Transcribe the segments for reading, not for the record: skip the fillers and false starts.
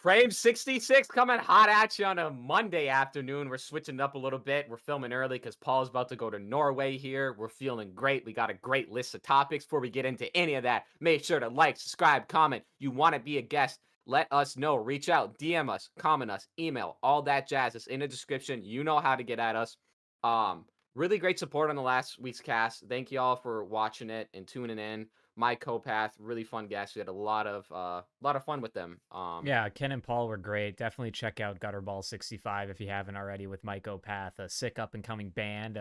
Frame 66 coming hot at you on a Monday afternoon. We're switching it up a little bit. We're filming early because Paul's about to go to Norway here. We're feeling great. We got a great list of topics. Before we get into any of that, make sure to like, subscribe, comment. You want to be a guest, let us know. Reach out, DM us, comment us, email, all that jazz is in the description. You know how to get at us. Really great support on the last week's cast. Thank you all for watching it and tuning in. My co-path, really fun guests. We had a lot of fun with them. Yeah, Ken and Paul were great. Definitely check out Gutterball 65 if you haven't already with Mike Opath, a sick up and coming band,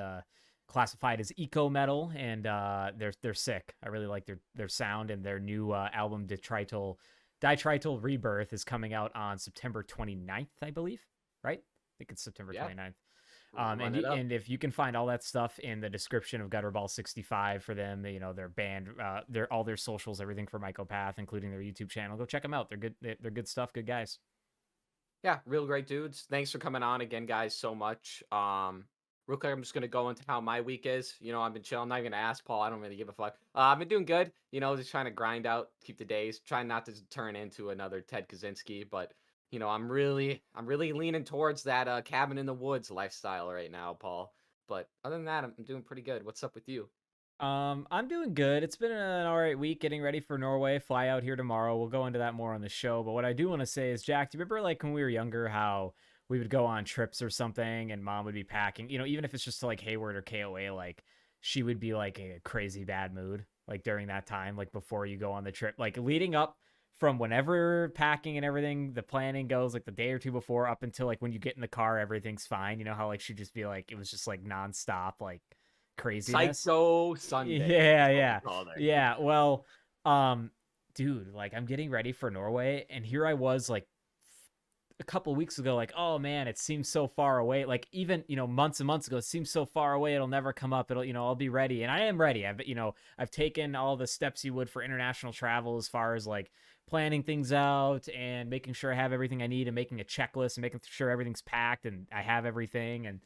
classified as eco metal, and they're sick. I really like their sound, and their new album Ditrital Rebirth is coming out on September 29th, I believe. Right? I think it's September 29th. And if you can find all that stuff in the description of Gutterball 65 for them, their band, all their socials, everything for Mike Opath, including their YouTube channel, go check them out. They're good. They're good stuff. Good guys. Yeah, real great dudes. Thanks for coming on again, guys, so much. Real quick, I'm just gonna go into how my week is. I've been chilling. I'm not even gonna ask Paul. I don't really give a fuck. I've been doing good. Just trying to grind out, keep the days, trying not to turn into another Ted Kaczynski, but. I'm really leaning towards that cabin in the woods lifestyle right now, Paul. But other than that, I'm doing pretty good. What's up with you? I'm doing good. It's been an all right week getting ready for Norway. Fly out here tomorrow. We'll go into that more on the show. But what I do want to say is, Jack, do you remember like when we were younger how we would go on trips or something and mom would be packing, even if it's just to like Hayward or KOA, like she would be like in a crazy bad mood like during that time, like before you go on the trip, like leading up from whenever packing and everything, the planning goes like the day or two before up until like when you get in the car, everything's fine. You know how like she'd just be like, it was just like nonstop, like craziness. Psycho Sunday. Yeah. Well, dude, like I'm getting ready for Norway and here I was like a couple of weeks ago, like, oh man, it seems so far away. Like even, months and months ago, it seems so far away. It'll never come up. I'll be ready. And I am ready. I've taken all the steps you would for international travel as far as like planning things out and making sure I have everything I need and making a checklist and making sure everything's packed and I have everything. And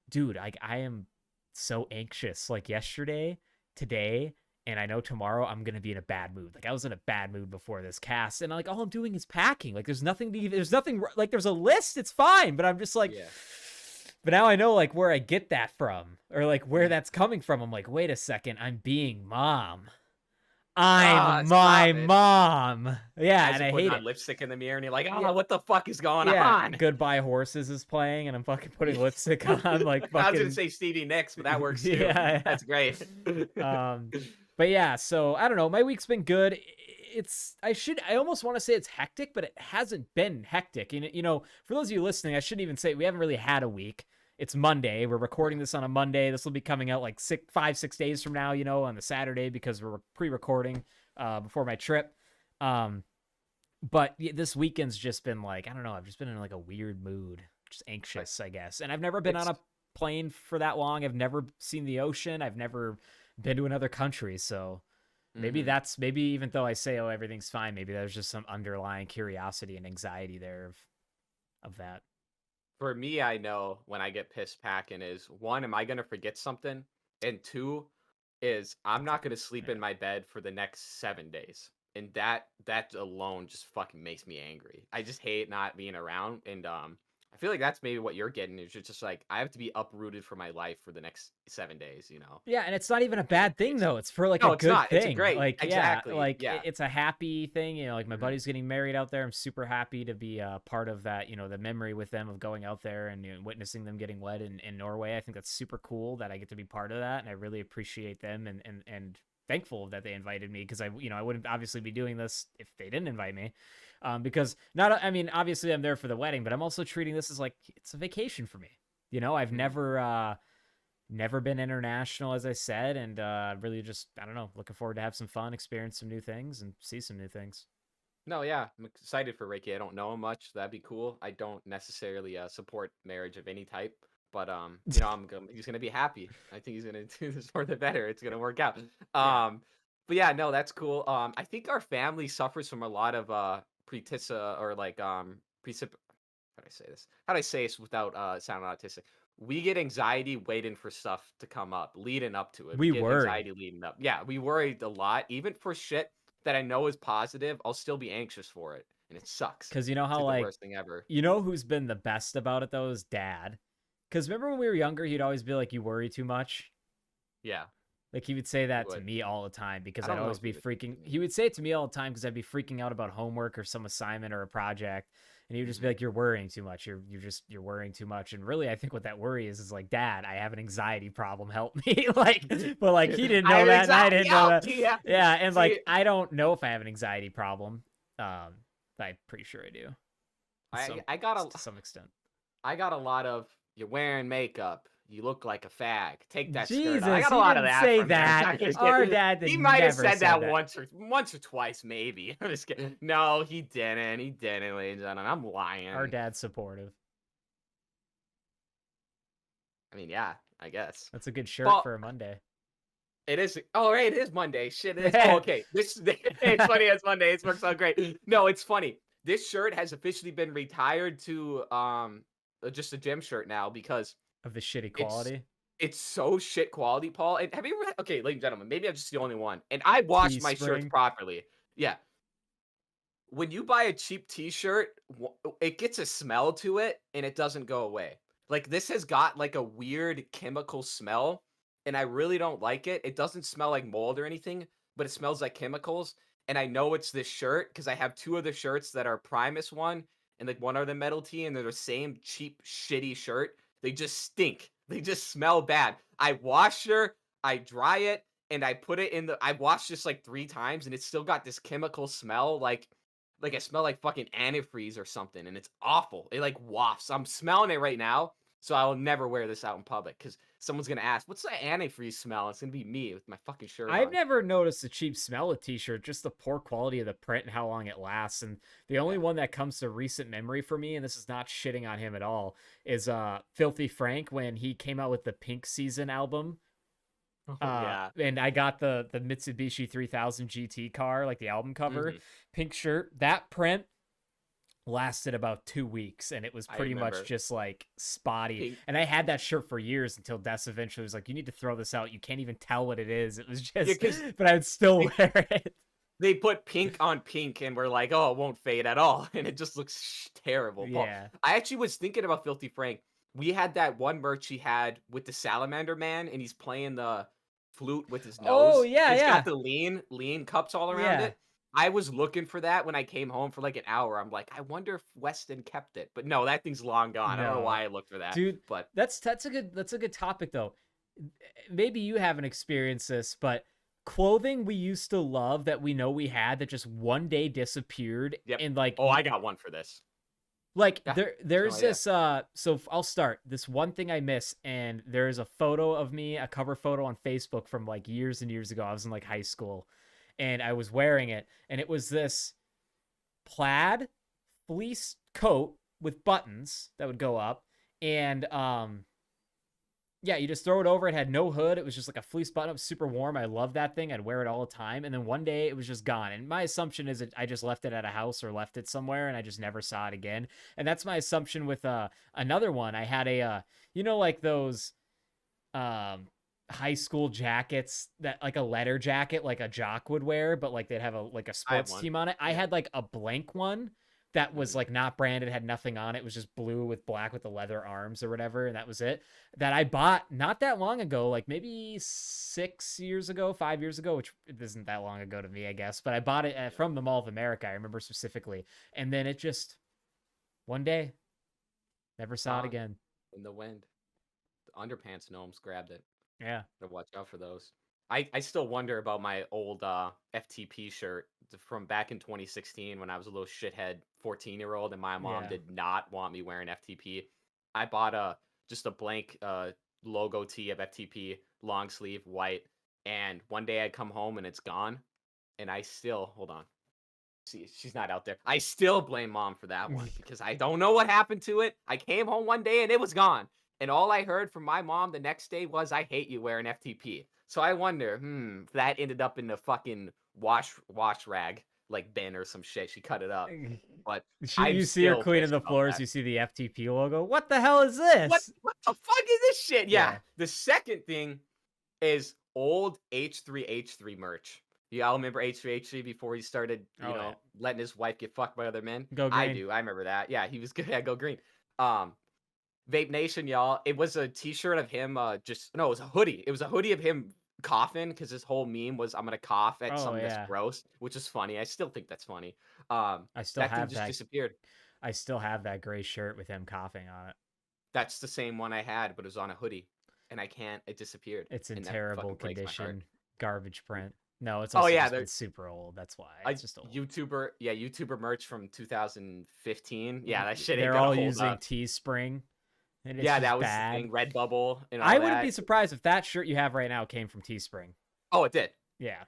dude, I am so anxious. Like yesterday, today, and I know tomorrow I'm going to be in a bad mood. Like I was in a bad mood before this cast and like all I'm doing is packing. Like there's nothing like there's a list. It's fine. But I'm just like, But now I know like where I get that from or like where that's coming from. I'm like, wait a second. I'm being mom. I'm my mom. Yeah. And I hate it. Lipstick in the mirror and you're like, what the fuck is going on? Goodbye Horses is playing and I'm fucking putting lipstick on. Like fucking... I was going to say Stevie Nicks, but that works too. Yeah. That's great. But yeah, so I don't know. My week's been good. I almost want to say it's hectic, but it hasn't been hectic. And, for those of you listening, I shouldn't even say we haven't really had a week. It's Monday. We're recording this on a Monday. This will be coming out like 5-6 days from now, on the Saturday because we're pre-recording before my trip. But this weekend's just been like, I don't know. I've just been in like a weird mood, just anxious, I guess. And I've never been on a plane for that long. I've never seen the ocean. I've never been to another country. So maybe maybe even though I say, oh, everything's fine, maybe there's just some underlying curiosity and anxiety there of that. For me, I know when I get pissed packing is one, am I going to forget something? And two is I'm not going to sleep in my bed for the next 7 days. And that alone just fucking makes me angry. I just hate not being around. And I feel like that's maybe what you're getting is just like, I have to be uprooted for my life for the next 7 days, Yeah. And it's not even a bad thing though. It's for like a good thing. It's a great, like, exactly. It's a happy thing, like my buddy's getting married out there. I'm super happy to be a part of that, the memory with them of going out there and witnessing them getting wed in Norway. I think that's super cool that I get to be part of that. And I really appreciate them and thankful that they invited me because I wouldn't obviously be doing this if they didn't invite me. Because obviously I'm there for the wedding, but I'm also treating this as like, it's a vacation for me. I've never been international, as I said. And, really just, I don't know, looking forward to have some fun, experience some new things and see some new things. No, yeah. I'm excited for Ricky. I don't know him much. So that'd be cool. I don't necessarily support marriage of any type, but, he's going to be happy. I think he's going to do this for the better. It's going to work out. But yeah, no, that's cool. I think our family suffers from a lot of, pretissa or like how do I say this without sounding autistic? We get anxiety waiting for stuff to come up, leading up to it. We worry. Anxiety leading up. Yeah, we worried a lot. Even for shit that I know is positive, I'll still be anxious for it. and it sucks. Because you know It's how, like the like, worst thing ever. you know who's been the best about it, though, is Dad. Because remember when we were younger, he'd always be like, you worry too much? Yeah. Like, he would say that to Would. me all the time because I I'd don't know always if be he would say it freaking. to me. He would say it to me all the time because I'd be freaking out about homework or some assignment or a project, and he would just be like, "You're worrying too much. You're worrying too much." And really, I think what that worry is like, "Dad, I have an anxiety problem. Help me!" Like, but like he didn't know that, and I didn't know that. Yeah. Yeah, and See, like I don't know if I have an anxiety problem. I'm pretty sure I do. To some extent. I got a lot of you're wearing makeup. You look like a fag. Take that skirt Jesus, off. I got a he lot of didn't that. say from him. that. Our dad He might have never said that that. once or twice, maybe. I'm just kidding. No, he didn't. He didn't, ladies and gentlemen. I'm lying. Our dad's supportive. I mean, yeah, I guess. That's a good shirt Well, for a Monday. it is. Oh, right. It is Monday. Shit. It is. Oh, okay. It's funny. It's Monday. It works out great. No, it's funny. This shirt has officially been retired to just a gym shirt now because Of the shitty quality. it's so shit quality, Paul. And have you ever? Okay, ladies and gentlemen, maybe I'm just the only one. And I wash my shirts Teespring. properly. Yeah. When you buy a cheap T-shirt, it gets a smell to it, and it doesn't go away. Like this has got like a weird chemical smell, and I really don't like it. It doesn't smell like mold or anything, but it smells like chemicals. And I know it's this shirt because I have two other shirts that are Primus one and like one other metal tee, and they're the same cheap, shitty shirt. They just stink. They just smell bad. I wash her, I dry it, and I put it in the. I washed this like 3 times, and it's still got this chemical smell, like I smell like fucking antifreeze or something, and it's awful. It like wafts. I'm smelling it right now, so I'll never wear this out in public because someone's gonna ask, "What's that antifreeze smell?" It's gonna be me with my fucking shirt I've on. never noticed the cheap smell of t-shirt, just the poor quality of the print and how long it lasts. And the only one that comes to recent memory for me, and this is not shitting on him at all, is Filthy Frank when he came out with the Pink Season album. Yeah. And I got the Mitsubishi 3000 GT car, like the album cover, pink shirt. That print lasted about 2 weeks, and it was pretty much just like spotty. Pink. And I had that shirt for years until Des eventually was like, "You need to throw this out. You can't even tell what it is." It was just, but I would still wear it. They put pink on pink, and we're like, "Oh, it won't fade at all," and it just looks terrible. Yeah. I actually was thinking about Filthy Frank. We had that one merch he had with the Salamander Man, and he's playing the flute with his nose. Oh, yeah, It's yeah. got the lean cups all around it. I was looking for that when I came home for like an hour. I'm like, I wonder if Weston kept it, but no, that thing's long gone. I don't know why I looked for that, dude. But that's a good topic though. Maybe you haven't experienced this, but clothing we used to love that we know we had that just one day disappeared. Yep. And like, oh, I got one for this. Like Yeah, there's this so I'll start this one thing I miss, and there's a photo of me, a cover photo on Facebook from like years and years ago. I was in like high school, and I was wearing it, and it was this plaid fleece coat with buttons that would go up, and yeah, you just throw it over. It had no hood. It was just like a fleece button up, super warm. I love that thing. I'd wear it all the time. And then one day it was just gone. And my assumption is that I just left it at a house or left it somewhere, and I just never saw it again. And that's my assumption with another one. I had a you know, like those high school jackets that like a letter jacket like a jock would wear, but like they'd have a sports team on it. I had like a blank one that was like not branded, had nothing on it. It was just blue with black with the leather arms or whatever, and that was it. That I bought not that long ago, like maybe 6 years ago, 5 years ago, which isn't that long ago to me, I guess. But I bought it from the Mall of America, I remember specifically. And then it just, one day, never saw it again. In the wind. The underpants gnomes grabbed it. Yeah. To watch out for those. I still wonder about my old FTP shirt from back in 2016 when I was a little shithead 14-year-old and my mom did not want me wearing FTP. I bought just a blank logo tee of FTP, long sleeve, white, and one day I come home and it's gone, and I still, hold on. See, she's not out there. I still blame mom for that one because I don't know what happened to it. I came home one day and it was gone. And all I heard from my mom the next day was, "I hate you wearing FTP." So I wonder, if that ended up in the fucking wash rag like bin or some shit. She cut it up. But you see her cleaning the floors, you see the FTP logo. What the hell is this? What the fuck is this shit? Yeah. The second thing is old H3H3 merch. You all remember H3H3 before he started, Oh yeah. letting his wife get fucked by other men? Go I green. do. I remember that. Yeah, he was good at Go Green. Um, Vape Nation, y'all. It was a T-shirt of him. No, it was a hoodie. It was a hoodie of him coughing because his whole meme was "I'm gonna cough at Oh something that's yeah. gross," which is funny. I still think that's funny. I still That thing have just that. disappeared. I still have that gray shirt with him coughing on it. That's the same one I had, but it was on a hoodie, and I can't. It disappeared, It's in and that terrible fucking breaks my heart. condition. Garbage print. No, it's Oh also yeah, just been super old. That's why. a It's just old. YouTuber merch from 2015. Yeah, that shit ain't They're gonna all hold using up. Teespring, and it's Yeah, just that was the bad. thing. Redbubble and all I that. wouldn't be surprised if that shirt you have right now came from Teespring. Oh, it did. Yeah.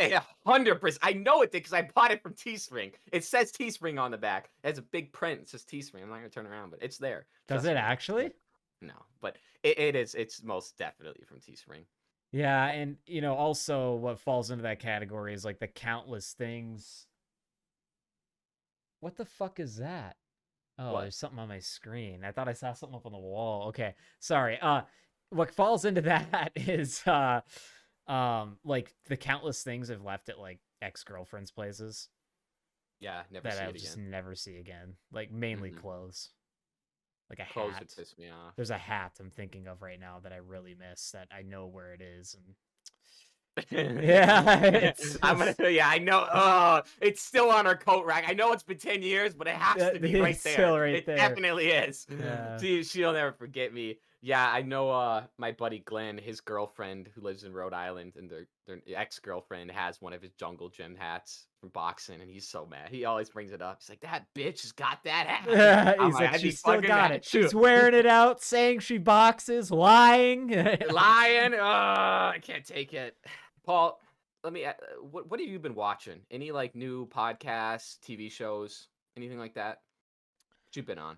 100%. I know it did because I bought it from Teespring. It says Teespring on the back. It has a big print. It says Teespring. I'm not gonna turn around, but it's there. Does Trust it me. actually? No, but it is. It's most definitely from Teespring. Yeah, and also what falls into that category is like the countless things. What the fuck is that? Oh, What? there's something on my screen. I thought I saw something up on the wall. Okay. Sorry. What falls into that is like the countless things I've left at like ex-girlfriends' places Yeah, never that see I'll it just again. never see again. Like mainly Mhm. clothes. Like a Clothes would hat. piss me off. There's a hat I'm thinking of right now that I really miss that I know where it is, and yeah, it's Yeah, I know. Oh, it's still on her coat rack. I know it's been 10 years, but it has to be right it's there. still right It there. definitely is. Yeah. She'll never forget me. Yeah, I know my buddy Glenn, his girlfriend who lives in Rhode Island, and their ex-girlfriend has one of his jungle gym hats from boxing, and he's so mad. He always brings it up. He's like, that bitch has got that hat. I'm He's like, I'd be she's still fucking got mad it. too. She's wearing it out, saying she boxes, lying. Lying. I can't take it. Paul, let me. What have you been watching? Any like new podcasts, TV shows, anything like that? What you been on?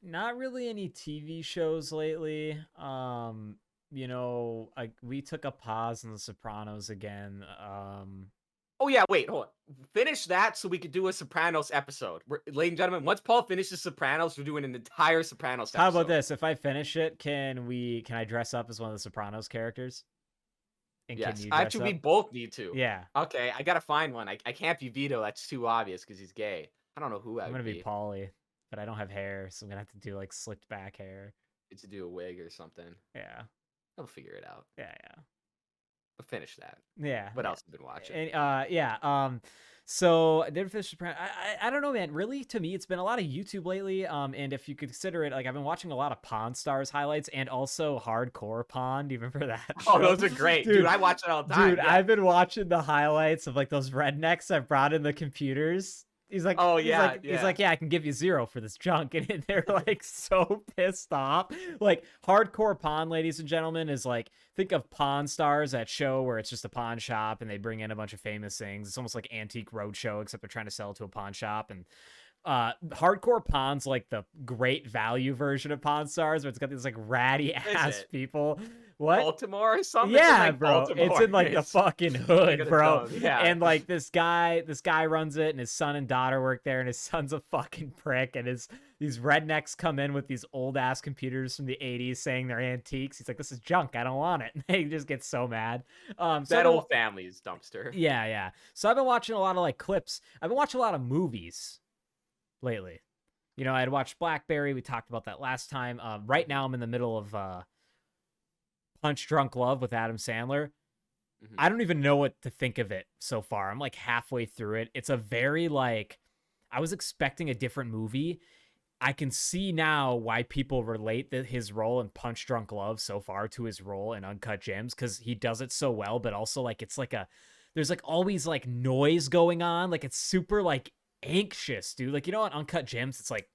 Not really any TV shows lately. We took a pause in The Sopranos again. Oh yeah, wait, hold on. Finish that so we could do a Sopranos episode. Ladies and gentlemen, once Paul finishes Sopranos, we're doing an entire Sopranos episode. How about this? If I finish it, can I dress up as one of the Sopranos characters? And Yes. can you dress Actually, we up? both need to. Yeah. Okay, I gotta find one. I can't be Vito. That's too obvious because he's gay. I don't know who I I'm would gonna be be. Paulie, but I don't have hair, so I'm gonna have to do like slicked back hair. Need to do a wig or something. Yeah. I'll figure it out. Yeah. But finish that. Yeah. What Yeah. else have you been watching? And so I did finish Sopranos. I don't know, man. Really, to me, it's been a lot of YouTube lately. And if you consider it, like I've been watching a lot of Pawn Stars highlights and also Hardcore Pawn. Do you remember that? Oh, show? those are great, dude. I watch it all the time. Dude, Yeah. I've been watching the highlights of like those rednecks that brought in the computers. He's like, Oh, he's yeah, like, yeah, I can give you 0 for this junk, and they're like so pissed off. Like Hardcore Pawn, ladies and gentlemen, is like, think of Pawn Stars, that show where it's just a pawn shop and they bring in a bunch of famous things. It's almost like Antique Roadshow, except they're trying to sell it to a pawn shop. And Hardcore Pawn's like the great value version of Pawn Stars, where it's got these like ratty ass people. What? Baltimore or something? Yeah, like bro. Baltimore. It's in like the fucking hood, bro. Yeah. And like this guy runs it, and his son and daughter work there, and his son's a fucking prick. And these rednecks come in with these old ass computers from the 80s saying they're antiques. He's like, this is junk. I don't want it. And they just get so mad. That old family's dumpster. Yeah. So I've been watching a lot of like clips. I've been watching a lot of movies lately. I had watched Blackberry. We talked about that last time. Right now I'm in the middle of Punch Drunk Love with Adam Sandler. Mhm. I don't even know what to think of it so far. I'm like halfway through it. It's a very like, I was expecting a different movie. I can see now why people relate his role in Punch Drunk Love so far to his role in Uncut Gems, because he does it so well, but also like it's like there's like always like noise going on. Like it's super like anxious, dude. Like, on Uncut Gems, it's like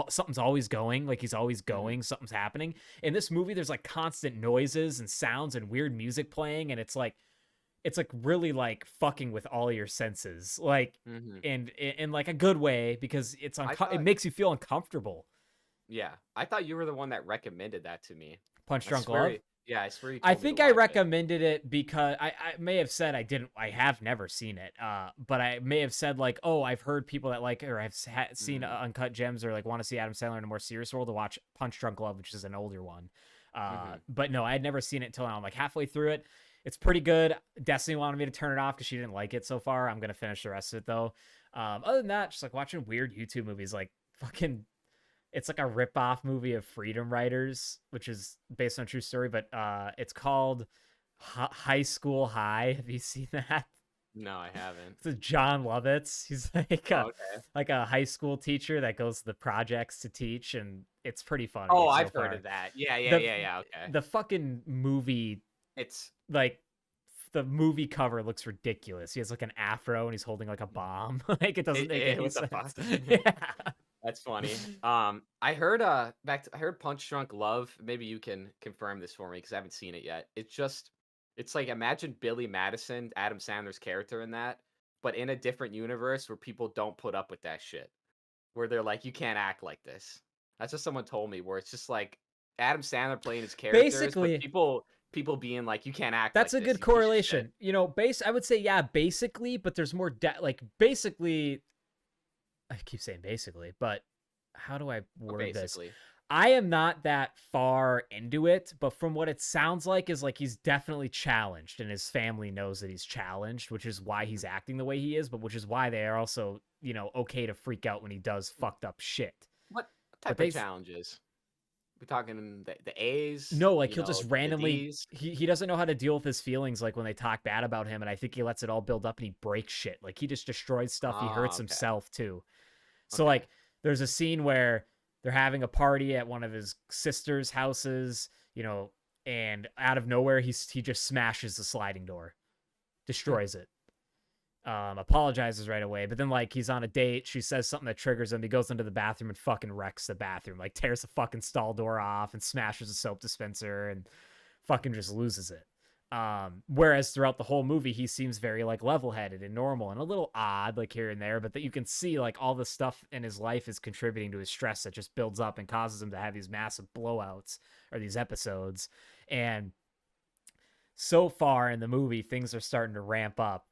something's always going, like he's always going, something's happening. In this movie, there's like constant noises and sounds and weird music playing, and it's like really like fucking with all your senses, like and in like a good way, because it makes you feel uncomfortable. Yeah, I thought you were the one that recommended that to me. Punch Drunk Love. Yeah, I swear. I think I recommended it because I may have said I have never seen it. But I may have said like, oh, I've heard people that like, or have seen Uncut Gems, or like want to see Adam Sandler in a more serious role, to watch Punch Drunk Love, which is an older one. But no, I had never seen it until now. I'm like halfway through it. It's pretty good. Destiny wanted me to turn it off because she didn't like it so far. I'm gonna finish the rest of it though. Other than that, just like watching weird YouTube movies, like fucking. It's like a rip-off movie of Freedom Writers, which is based on a true story, but it's called High School High. Have you seen that? No, I haven't. It's John Lovitz. He's like a high school teacher that goes to the projects to teach, and it's pretty funny. Oh, I've heard of that. Yeah. Okay. The fucking movie, it's like the movie cover looks ridiculous. He has like an afro and he's holding like a bomb. Like it doesn't make any sense. Yeah. That's funny. I heard I heard Punch Drunk Love. Maybe you can confirm this for me because I haven't seen it yet. It's like imagine Billy Madison, Adam Sandler's character in that, but in a different universe where people don't put up with that shit. Where they're like, you can't act like this. That's what someone told me. Where it's just like Adam Sandler playing his characters, basically, but people being like, you can't act. That's like a this, good correlation. You know, I would say basically, but there's more like basically. I keep saying basically, but how do I word this? I am not that far into it, but from what it sounds like is like he's definitely challenged and his family knows that he's challenged, which is why he's acting the way he is, but which is why they are also, you know, okay to freak out when he does fucked up shit. What type of challenges? We're talking the A's? No, like he'll just randomly, he doesn't know how to deal with his feelings like when they talk bad about him, and I think he lets it all build up and he breaks shit. Like he just destroys stuff. He hurts himself too. So like there's a scene where they're having a party at one of his sister's houses, you know, and out of nowhere he just smashes the sliding door, destroys it. Apologizes right away, but then like he's on a date, she says something that triggers him, he goes into the bathroom and fucking wrecks the bathroom, like tears the fucking stall door off and smashes a soap dispenser and fucking just loses it. Whereas throughout the whole movie he seems very like level-headed and normal and a little odd like here and there, but that you can see like all the stuff in his life is contributing to his stress that just builds up and causes him to have these massive blowouts or these episodes. And so far in the movie things are starting to ramp up.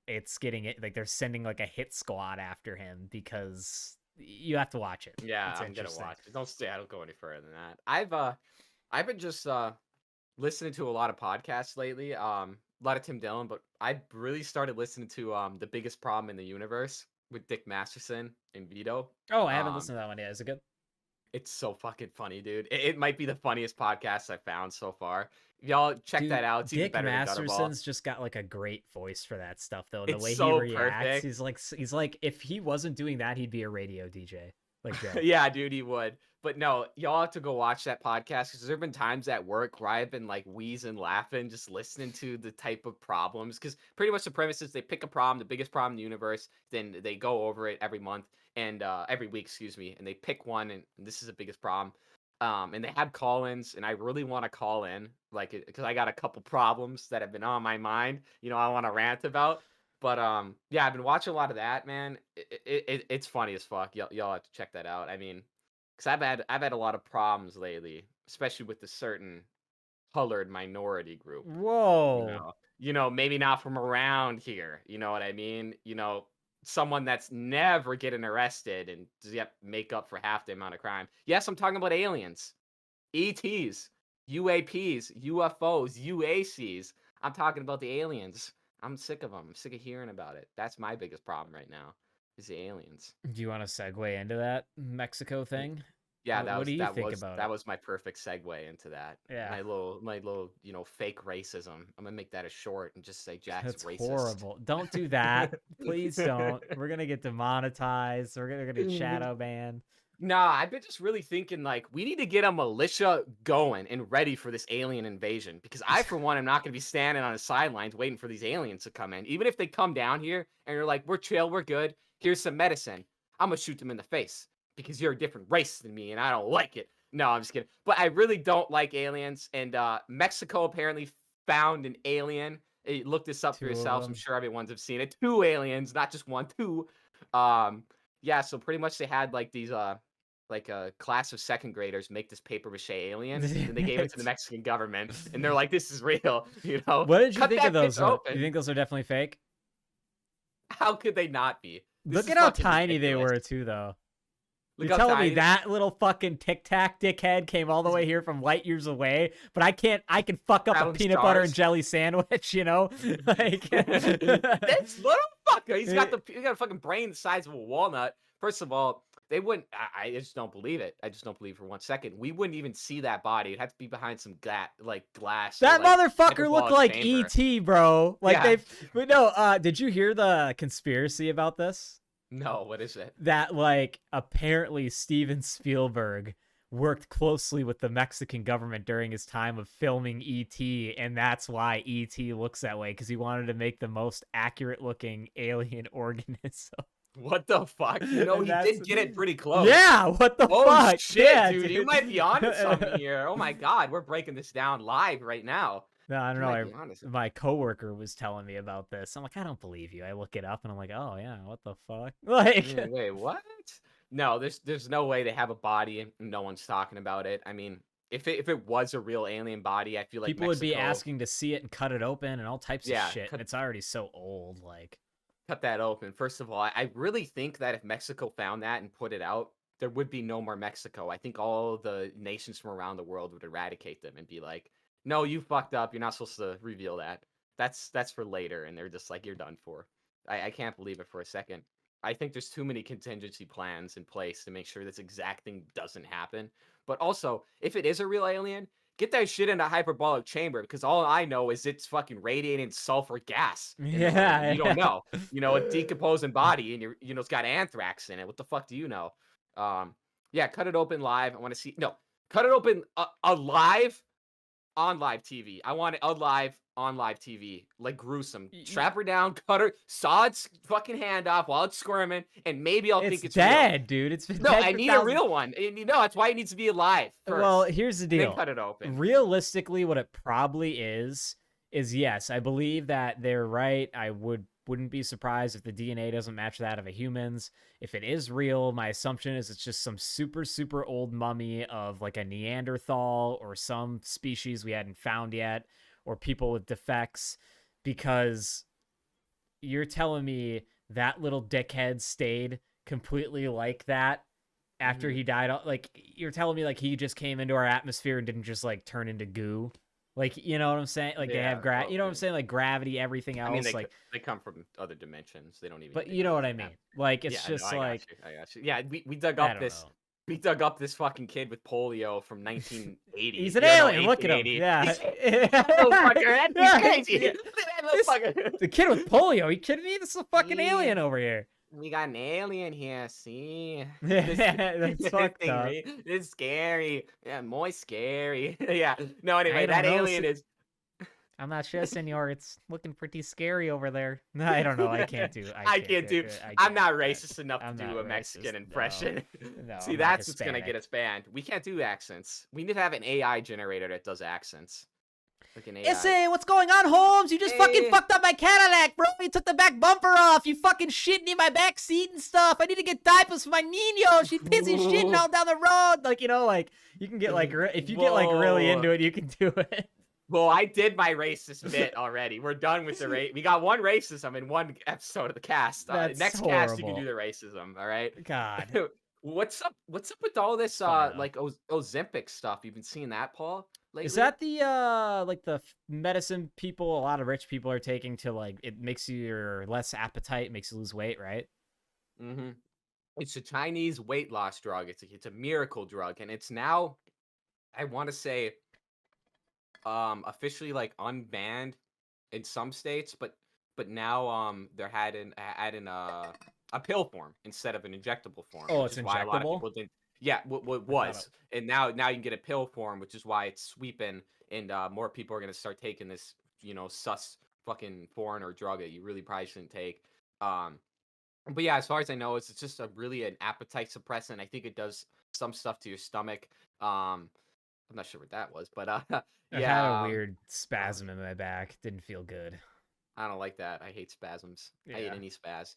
It's getting it like they're sending like a hit squad after him because you have to watch it. Yeah, I'm gonna watch it. I don't go any further than that. I've been just listening to a lot of podcasts lately. A lot of Tim Dillon, but I really started listening to The Biggest Problem in the Universe with Dick Masterson and Vito. Oh, I haven't listened to that one yet. Is it good? It's so fucking funny, dude. It might be the funniest podcast I've found so far. Y'all check that out. It's Dick Masterson's just got like a great voice for that stuff, though. The way so he reacts, perfect. he's like if he wasn't doing that, he'd be a radio DJ. Like Joe. Yeah, dude, he would. But no, y'all have to go watch that podcast because there've been times at work where I've been like wheezing, laughing, just listening to the type of problems. Because pretty much the premise is they pick a problem, the biggest problem in the universe, then they go over it every month and every week, excuse me, and they pick one, and this is the biggest problem. And they have call-ins, and I really want to call in, like, because I got a couple problems that have been on my mind, you know, I want to rant about. But yeah, I've been watching a lot of that, man. It's funny as fuck. Y'all have to check that out. I mean, because I've had a lot of problems lately, especially with the certain colored minority group. Whoa. You know, maybe not from around here. You know what I mean? You know, someone that's never getting arrested and yet make up for half the amount of crime. Yes, I'm talking about aliens, ETs, UAPs, UFOs, UACs. I'm talking about the aliens. I'm sick of them. I'm sick of hearing about it. That's my biggest problem right now, is the aliens. Do you want to segue into that Mexico thing? Yeah, that was my perfect segue into that. Yeah, my little, you know, fake racism. I'm gonna make that a short and just say Jack's That's racist. Horrible. Don't do that. Please don't. We're gonna get demonetized. We're gonna get shadow banned. Nah, I've been just really thinking like we need to get a militia going and ready for this alien invasion, because I, for one, am not going to be standing on the sidelines waiting for these aliens to come in. Even if they come down here and you're like, we're chill, we're good, here's some medicine, I'm going to shoot them in the face because you're a different race than me and I don't like it. No, I'm just kidding. But I really don't like aliens. And Mexico apparently found an alien. Look this up for yourselves. I'm sure everyone's have seen it. 2 aliens, not just 1, 2. Yeah, so pretty much they had like these like a class of 2nd graders make this paper mache alien, and they gave it to the Mexican government, and they're like, this is real, you know? What did you think of those? Do you think those are definitely fake? How could they not be? Look at how tiny they were too, though. You're telling me that little fucking Tic Tac dickhead came all the way here from light years away, but I can fuck up a peanut butter and jelly sandwich, you know? Like this little fucker, he's got a fucking brain the size of a walnut. First of all, they wouldn't. I just don't believe it. I just don't believe for 1 second. We wouldn't even see that body. It'd have to be behind some glass. That motherfucker looked like chamber. E.T., bro. Like But no. Did you hear the conspiracy about this? No, what is it? That like apparently Steven Spielberg worked closely with the Mexican government during his time of filming E.T., and that's why E.T. looks that way, because he wanted to make the most accurate looking alien organism. What the fuck? You know, he did get it pretty close. Yeah, what the fuck? Shit, yeah, dude, you might be onto something here. Oh my god, we're breaking this down live right now. No, I don't know. My coworker was telling me about this. I'm like, I don't believe you. I look it up and I'm like, oh yeah, what the fuck? Like, wait, what? No, there's no way they have a body and no one's talking about it. I mean, if it was a real alien body, I feel like people would be asking to see it and cut it open and all types of shit. And it's already so old. Like, cut that open. First of all, I really think that if Mexico found that and put it out, there would be no more Mexico. I think all the nations from around the world would eradicate them and be like, no, you fucked up. You're not supposed to reveal that. That's for later. And they're just like, you're done for. I can't believe it for a second. I think there's too many contingency plans in place to make sure this exact thing doesn't happen. But also, if it is a real alien, get that shit in a hyperbolic chamber, because all I know is it's fucking radiating sulfur gas. Yeah. You don't know. You know, a decomposing body and it's got anthrax in it. What the fuck do you know? Yeah, cut it open live. I want to see. No, cut it open alive. On live TV. I want it alive on live TV. Like gruesome. Strap her down, cut her, saw its fucking hand off while it's squirming, and maybe I'll think it's dead, real. Dude. It's been no, dead I need a real one. And that's why it needs to be alive first. Well, here's the deal. Then cut it open. Realistically, what it probably is yes, I believe that they're right. I wouldn't be surprised if the DNA doesn't match that of a human's. If it is real, my assumption is it's just some super, super old mummy of like a Neanderthal or some species we hadn't found yet, or people with defects, because you're telling me that little dickhead stayed completely like that after he died. Like, you're telling me like he just came into our atmosphere and didn't just like turn into goo. Like, you know what I'm saying? Like, they have you know what I'm saying? Like, gravity, everything else. I mean, they come from other dimensions. They don't even. But you know what I mean? Like, it's just like. I got you. Yeah, we dug up this. We dug up this fucking kid with polio from 1980. He's an alien. Look at him. Yeah. He's crazy. The kid with polio. Are you kidding me? This is a fucking alien over here. We got an alien here, see? That's fucked up. It's scary. Yeah, more scary. Yeah. No, anyway, that alien is... I'm not sure, senor. It's looking pretty scary over there. No, I don't know. I can't do it. I'm not racist enough to do a Mexican impression. No, see, that's what's going to get us banned. We can't do accents. We need to have an AI generator that does accents. Issy, what's going on, Holmes? You just fucking fucked up my Cadillac, bro. You took the back bumper off. You fucking shitting in my back seat and stuff. I need to get diapers for my Nino. She's pissy shitting all down the road. Like, you know, like, you can get, like, if you get, like, really into it, you can do it. Well, I did my racist bit already. We're done with the race. We got one racism in one episode of the cast. Next horrible. Cast, you can do the racism, all right? God. What's up with all this, like, Ozempic stuff? You've been seeing that, Paul? Lately? Is that the like the medicine people, a lot of rich people are taking to, like, it makes you less appetite, makes you lose weight, right? Mm-hmm. It's a Chinese weight loss drug. It's a miracle drug, and it's now, I want to say, officially like unbanned in some states, but now they're adding a pill form instead of an injectable form. Oh, it's injectable. Why a lot of people didn't. Yeah, what was, and now you can get a pill form, which is why it's sweeping, and more people are gonna start taking this, sus fucking foreigner drug that you really probably shouldn't take. But yeah, as far as I know, it's just really an appetite suppressant. I think it does some stuff to your stomach. I'm not sure what that was, but yeah, I had a weird spasm in my back. Didn't feel good. I don't like that. I hate spasms. Yeah. I hate any spaz.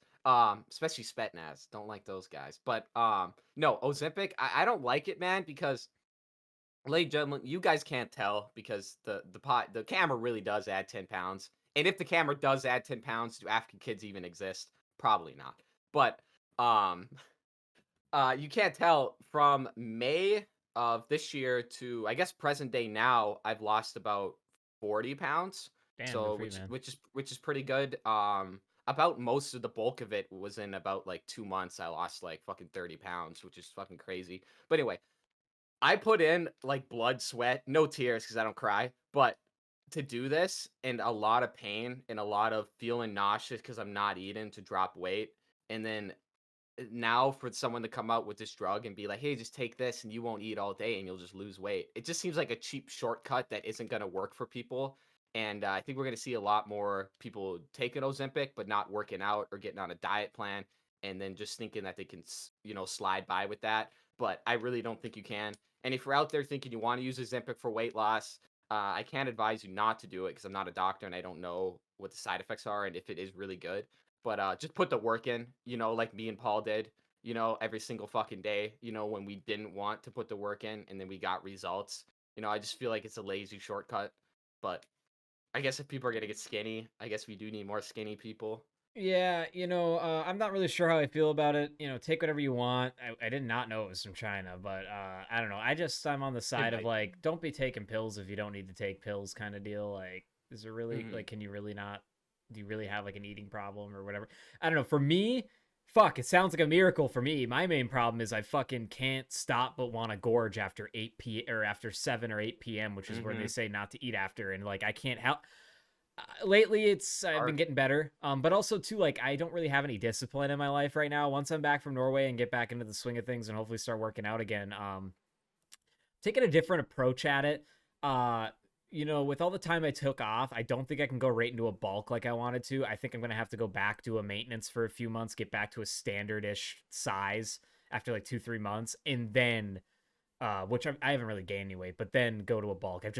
Especially Spetnaz. Don't like those guys. But no, Ozempic, I don't like it, man, because, ladies and gentlemen, you guys can't tell because the camera really does add 10 pounds. And if the camera does add 10 pounds, do African kids even exist? Probably not. But You can't tell from May of this year to I guess present day now, I've lost about 40 pounds. Damn, good So for you, man. which is pretty good. About most of the bulk of it was in about like 2 months. I lost like fucking 30 pounds, which is fucking crazy. But anyway, I put in like blood, sweat, no tears because I don't cry, but to do this and a lot of pain and a lot of feeling nauseous because I'm not eating to drop weight. And then now for someone to come out with this drug and be like, hey, just take this and you won't eat all day and you'll just lose weight. It just seems like a cheap shortcut that isn't going to work for people. And I think we're going to see a lot more people taking Ozempic, but not working out or getting on a diet plan and then just thinking that they can, slide by with that. But I really don't think you can. And if you're out there thinking you want to use Ozempic for weight loss, I can't advise you not to do it because I'm not a doctor and I don't know what the side effects are and if it is really good. But just put the work in, like me and Paul did, every single fucking day, when we didn't want to put the work in and then we got results. I just feel like it's a lazy shortcut. But I guess if people are going to get skinny, I guess we do need more skinny people. Yeah, I'm not really sure how I feel about it. Take whatever you want. I did not know it was from China, but I don't know. I'm on the side of like, don't be taking pills if you don't need to take pills kind of deal. Like, is there really like, can you really not? Do you really have like an eating problem or whatever? I don't know. For me, fuck, it sounds like a miracle for me. My main problem is I fucking can't stop but want to gorge after 8 p or after 7 or 8 p.m., which is where they say not to eat after, and like I can't help. Lately I've been getting better, but also too, like, I don't really have any discipline in my life right now. Once I'm back from Norway and get back into the swing of things and hopefully start working out again, taking a different approach at it. With all the time I took off, I don't think I can go right into a bulk like I wanted to. I think I'm gonna have to go back to a maintenance for a few months, get back to a standard-ish size after like 2-3 months, and then which I haven't really gained any weight, but then go to a bulk. I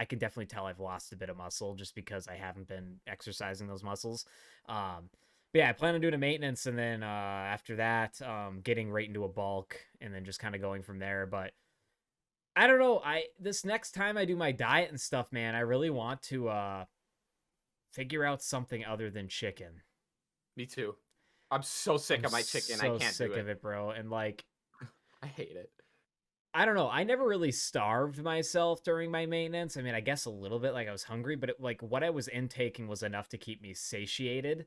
can definitely tell I've lost a bit of muscle just because I haven't been exercising those muscles. But yeah, I plan on doing a maintenance, and then after that, getting right into a bulk, and then just kind of going from there. But I don't know. This next time I do my diet and stuff, man, I really want to figure out something other than chicken. Me too. I'm so sick of my chicken. I can't do it. So sick of it, bro. And like, I hate it. I don't know. I never really starved myself during my maintenance. I mean, I guess a little bit, like I was hungry, but like what I was intaking was enough to keep me satiated.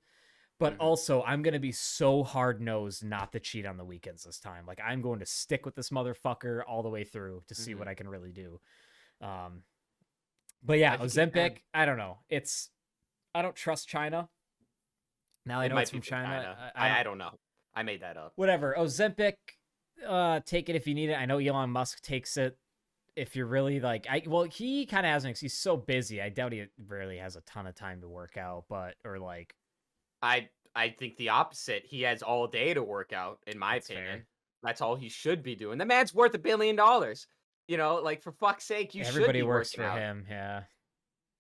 But also, I'm going to be so hard-nosed not to cheat on the weekends this time. Like, I'm going to stick with this motherfucker all the way through to see what I can really do. But yeah, Ozempic, I don't know. I don't trust China. Now I know it's from China. I don't know. I made that up. Whatever. Ozempic, take it if you need it. I know Elon Musk takes it if you're really like, he kind of has an excuse. He's so busy. I doubt he really has a ton of time to work out, I think the opposite. He has all day to work out, in my opinion. Fair. That's all he should be doing. The man's worth $1 billion. Like, for fuck's sake, everybody should be works working for out. him. Yeah.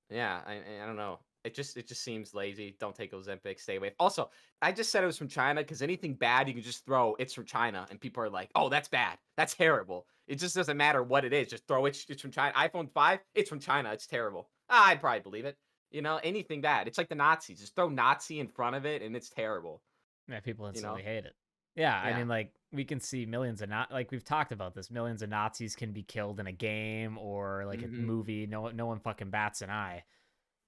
Yeah, I don't know. It just seems lazy. Don't take Ozempic. Stay away. Also, I just said it was from China because anything bad you can just throw. It's from China, and people are like, "Oh, that's bad. That's terrible." It just doesn't matter what it is. Just throw it. It's from China. iPhone 5. It's from China. It's terrible. I'd probably believe it. Anything bad. It's like the Nazis. Just throw Nazi in front of it, and it's terrible. Yeah, people instantly hate it. Yeah, I mean, like, we can see millions of like we've talked about this. Millions of Nazis can be killed in a game or like a movie. No one fucking bats an eye.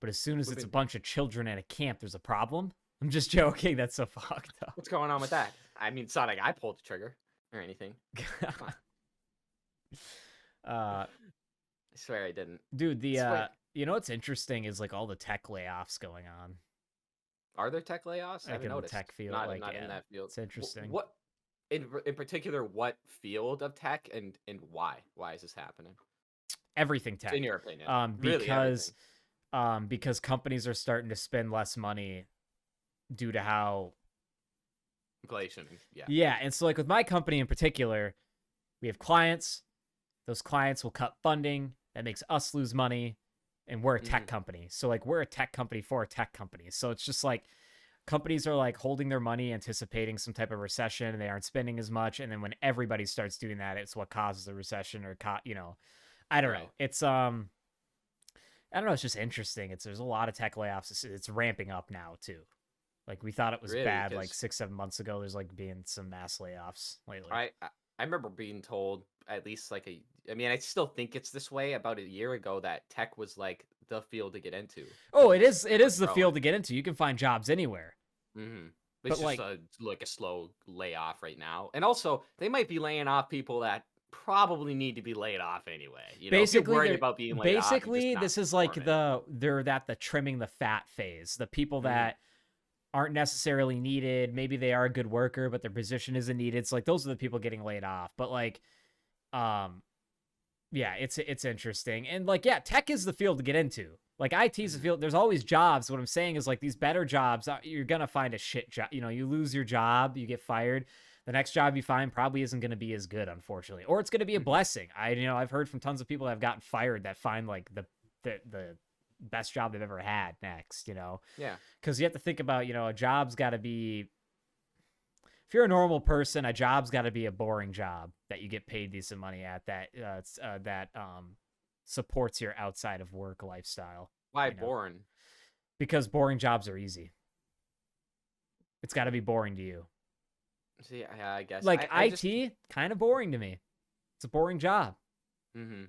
But as soon as it's a bunch of children at a camp, there's a problem. I'm just joking. That's so fucked up. What's going on with that? I mean, it's not like I pulled the trigger or anything. I swear I didn't. Dude, what's interesting is like all the tech layoffs going on. Are there tech layoffs? I haven't noticed. The tech field, not in that field. It's interesting. What in particular? What field of tech and why? Why is this happening? Everything tech, in your opinion, because companies are starting to spend less money due to how inflation. Yeah, and so like with my company in particular, we have clients. Those clients will cut funding. That makes us lose money. And we're a tech company. So like we're a tech company for a tech company. So it's just like companies are like holding their money, anticipating some type of recession, and they aren't spending as much. And then when everybody starts doing that, it's what causes a recession or I don't know. It's I don't know. It's just interesting. There's a lot of tech layoffs. It's ramping up now too. Like we thought it was Really? bad like 'Cause 6-7 months ago. There's like being some mass layoffs lately. I remember being told at least like I mean, I still think it's this way about a year ago that tech was like the field to get into Oh, because it is. It is the growing. field to get into. You can find jobs anywhere. Mm-hmm. But It's just like like a slow layoff right now, and also they might be laying off people that probably need to be laid off anyway. You know, if you're basically worried they're about being laid off, you're just basically not this is like performing. they're at the trimming the fat phase. The people Mhm. that aren't necessarily needed, maybe they are a good worker, but their position isn't needed. It's like those are the people getting laid off. But like, yeah, it's interesting. And like, yeah, tech is the field to get into. Like IT is the field. There's always jobs. What I'm saying is like these better jobs, you're gonna find a shit job. You know, you lose your job, you get fired. The next job you find probably isn't going to be as good, unfortunately, or it's going to be a blessing. I've heard from tons of people that have gotten fired that find like the best job they've ever had next. Yeah. Because you have to think about, a job's got to be. If you're a normal person, a job's got to be a boring job that you get paid decent money at that supports your outside of work lifestyle. Why boring? Because boring jobs are easy. It's got to be boring to you. See, yeah, I guess like I IT, kind of boring to me. It's a boring job. Mm-hmm.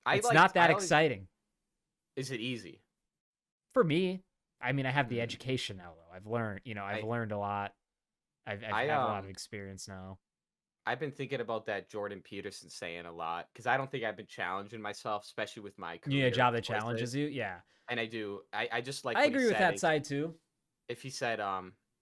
It's not that exciting. Is it easy? For me, I mean, I have the education now, though. I've learned, I've learned a lot. I've had a lot of experience now. I've been thinking about that Jordan Peterson saying a lot because I don't think I've been challenging myself, especially with my career. You need a job that challenges you, yeah. And I do. I just like. I agree with that side too. If he said,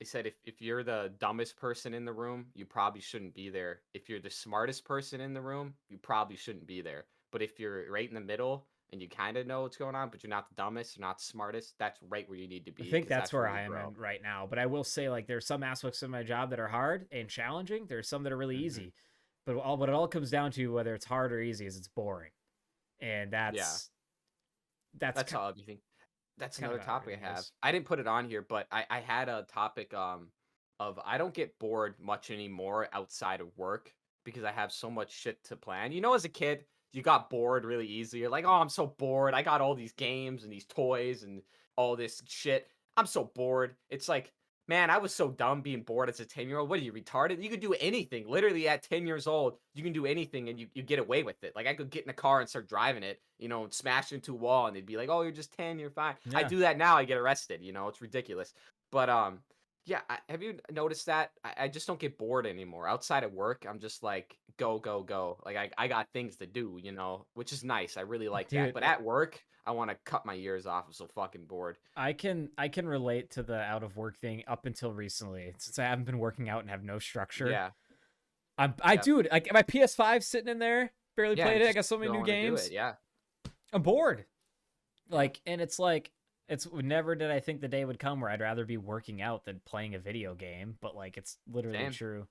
if you're the dumbest person in the room, you probably shouldn't be there. If you're the smartest person in the room, you probably shouldn't be there. But if you're right in the middle and you kind of know what's going on, but you're not the dumbest, you're not the smartest, that's right where you need to be. I think that's where I am in right now. But I will say, like, there's some aspects of my job that are hard and challenging. There's some that are really easy. But what it all comes down to, whether it's hard or easy, is it's boring. And that's how you think. That's another topic I have. I didn't put it on here, but I had a topic of I don't get bored much anymore outside of work because I have so much shit to plan. As a kid, you got bored really easy. You're like, oh, I'm so bored. I got all these games and these toys and all this shit. I'm so bored. It's like, man, I was so dumb being bored as a 10-year-old. What are you, retarded? You could do anything. Literally at 10 years old, you can do anything and you get away with it. Like I could get in a car and start driving it, and smash into a wall and they'd be like, oh, you're just 10, you're fine. Yeah. I do that now, I get arrested, it's ridiculous. But yeah, have you noticed that? I just don't get bored anymore. Outside of work, I'm just like, go, go, go. Like I got things to do, which is nice. I really like that. But at work, I want to cut my ears off. I'm so fucking bored. I can relate to the out of work thing up until recently, since I haven't been working out and have no structure. Yeah. Dude, like my PS5 sitting in there, barely played it. I got so many new games. Yeah. I'm bored. Like, and it's like, never did I think the day would come where I'd rather be working out than playing a video game, but like it's literally true.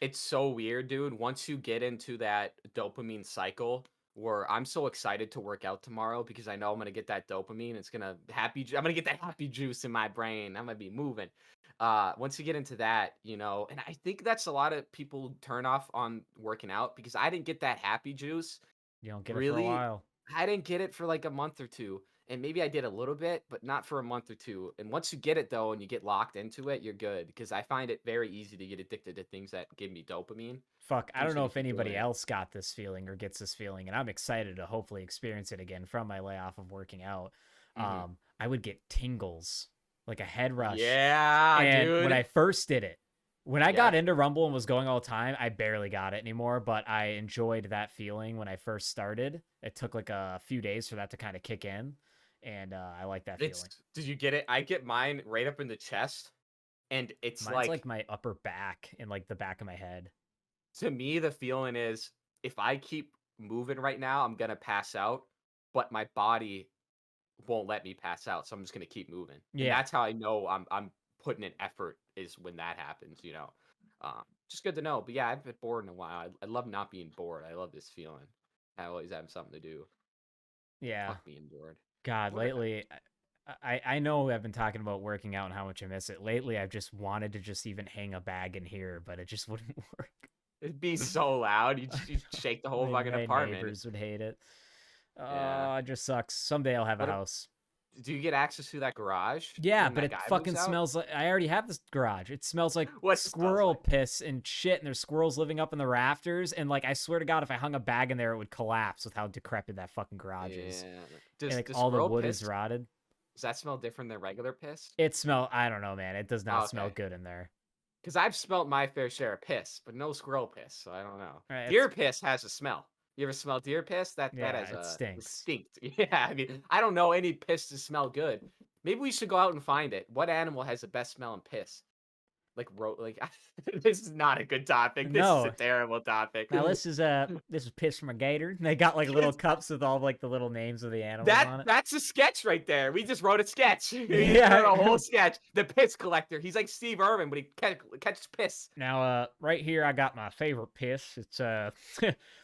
It's so weird, dude. Once you get into that dopamine cycle where I'm so excited to work out tomorrow because I know I'm going to get that dopamine, I'm going to get that happy juice in my brain. I'm going to be moving. Once you get into that, and I think that's a lot of people turn off on working out because I didn't get that happy juice. You don't get it for a while. I didn't get it for like a month or two. And maybe I did a little bit, but not for a month or two. And once you get it, though, and you get locked into it, you're good. Because I find it very easy to get addicted to things that give me dopamine. Fuck, I don't know if anybody else got this feeling or gets this feeling. And I'm excited to hopefully experience it again from my layoff of working out. I would get tingles, like a head rush. Yeah, and dude. When I first did it, when I got into Rumble and was going all the time, I barely got it anymore, but I enjoyed that feeling when I first started. It took like a few days for that to kind of kick in. And I like that feeling. Did you get it? I get mine right up in the chest, and mine's like my upper back and like the back of my head. To me, the feeling is if I keep moving right now, I'm gonna pass out, but my body won't let me pass out, so I'm just gonna keep moving. Yeah, and that's how I know I'm putting in effort is when that happens. Just good to know. But yeah, I've been bored in a while. I love not being bored. I love this feeling. I always have something to do. Yeah, fuck being bored. God, lately, I know I've been talking about working out and how much I miss it. Lately, I've just wanted to just even hang a bag in here, but it just wouldn't work. It'd be so loud. You'd shake the whole fucking apartment. Neighbors would hate it. It just sucks. Someday I'll have a house. Do you get access to that garage? Yeah, when but that it guy fucking moves out? smells like I already have this garage. It smells like What it smells squirrel like? piss and shit, and there's squirrels living up in the rafters. And like, I swear to God, if I hung a bag in there, it would collapse with how decrepit that fucking garage is. Yeah. And like Does all the squirrel wood piss, is rotted. does that smell different than regular piss? I don't know, man. It does not Oh, smell okay. good in there. Because I've smelt my fair share of piss, but no squirrel piss, so I don't know. Right, Deer piss has a smell. You ever smell deer piss? That Yeah, has it a stinks. distinct. Yeah, I mean, I don't know any piss to smell good. Maybe we should go out and find it. What animal has the best smelling piss? Like this is not a good topic. This is No. a terrible topic. Now this is piss from a gator. They got like little cups with all like the little names of the animals on it. That's a sketch right there. We just wrote a sketch. Yeah. A whole sketch. The piss collector. He's like Steve Irwin, but he catches piss. Now, right here, I got my favorite piss. It's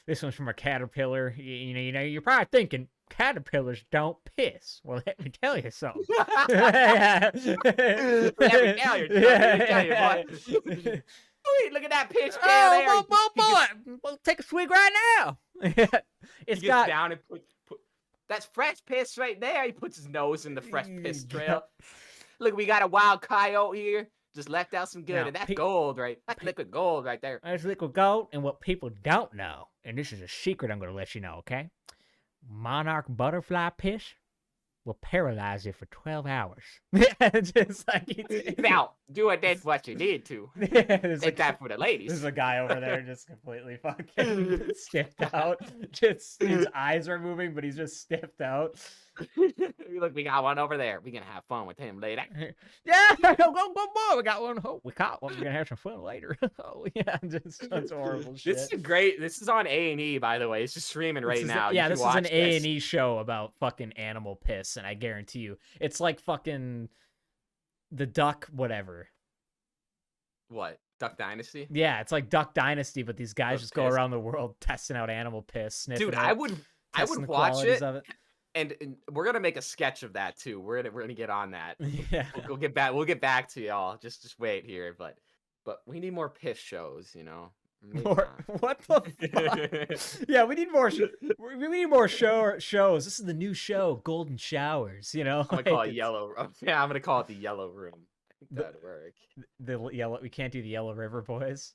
this one's from a caterpillar. You know, you're probably thinking caterpillars don't piss. Well, let me tell you something. Let me tell you, boy. Wait, look at that piss can there. Oh, boy, we'll take a swig right now. He gets down and put that's fresh piss right there. He puts his nose in the fresh piss trail. Look, we got a wild coyote here. Just left out some good, Now, and that's gold, right? That's liquid gold right there. That's liquid gold, and what people don't know, and this is a secret I'm going to let you know, okay? Monarch butterfly piss will paralyze you for 12 hours. Just like Now, do it then what you need to. Take that for the ladies. There's a guy over there just completely fucking stiffed out. Just his eyes are moving, but he's just stiffed out. Look, we got one over there. We're gonna have fun with him later. Yeah, go, boy. We got one. Oh, we caught one. We're gonna have some fun later. Oh yeah, just that's horrible shit. This is great. This is on A&E, by the way. It's just streaming right now. Yeah, this is an A&E show about fucking animal piss, and I guarantee you, it's like fucking the Duck whatever. What? Duck Dynasty? Yeah, it's like Duck Dynasty, but these guys just go piss. around the world testing out animal piss. Sniffing Dude, it, I would testing the watch qualities it. of it. And we're gonna make a sketch of that too. We're gonna get on that. Yeah, We'll get back. We'll get back to y'all. Just wait here. But we need more piss shows. You know. Maybe more, what the fuck? Yeah, we need more. We need more shows. This is the new show, Golden Showers. You know, I'm gonna call it Yellow. Yeah, I'm gonna call it the Yellow Room. I think that'd work. The yellow. We can't do the Yellow River Boys.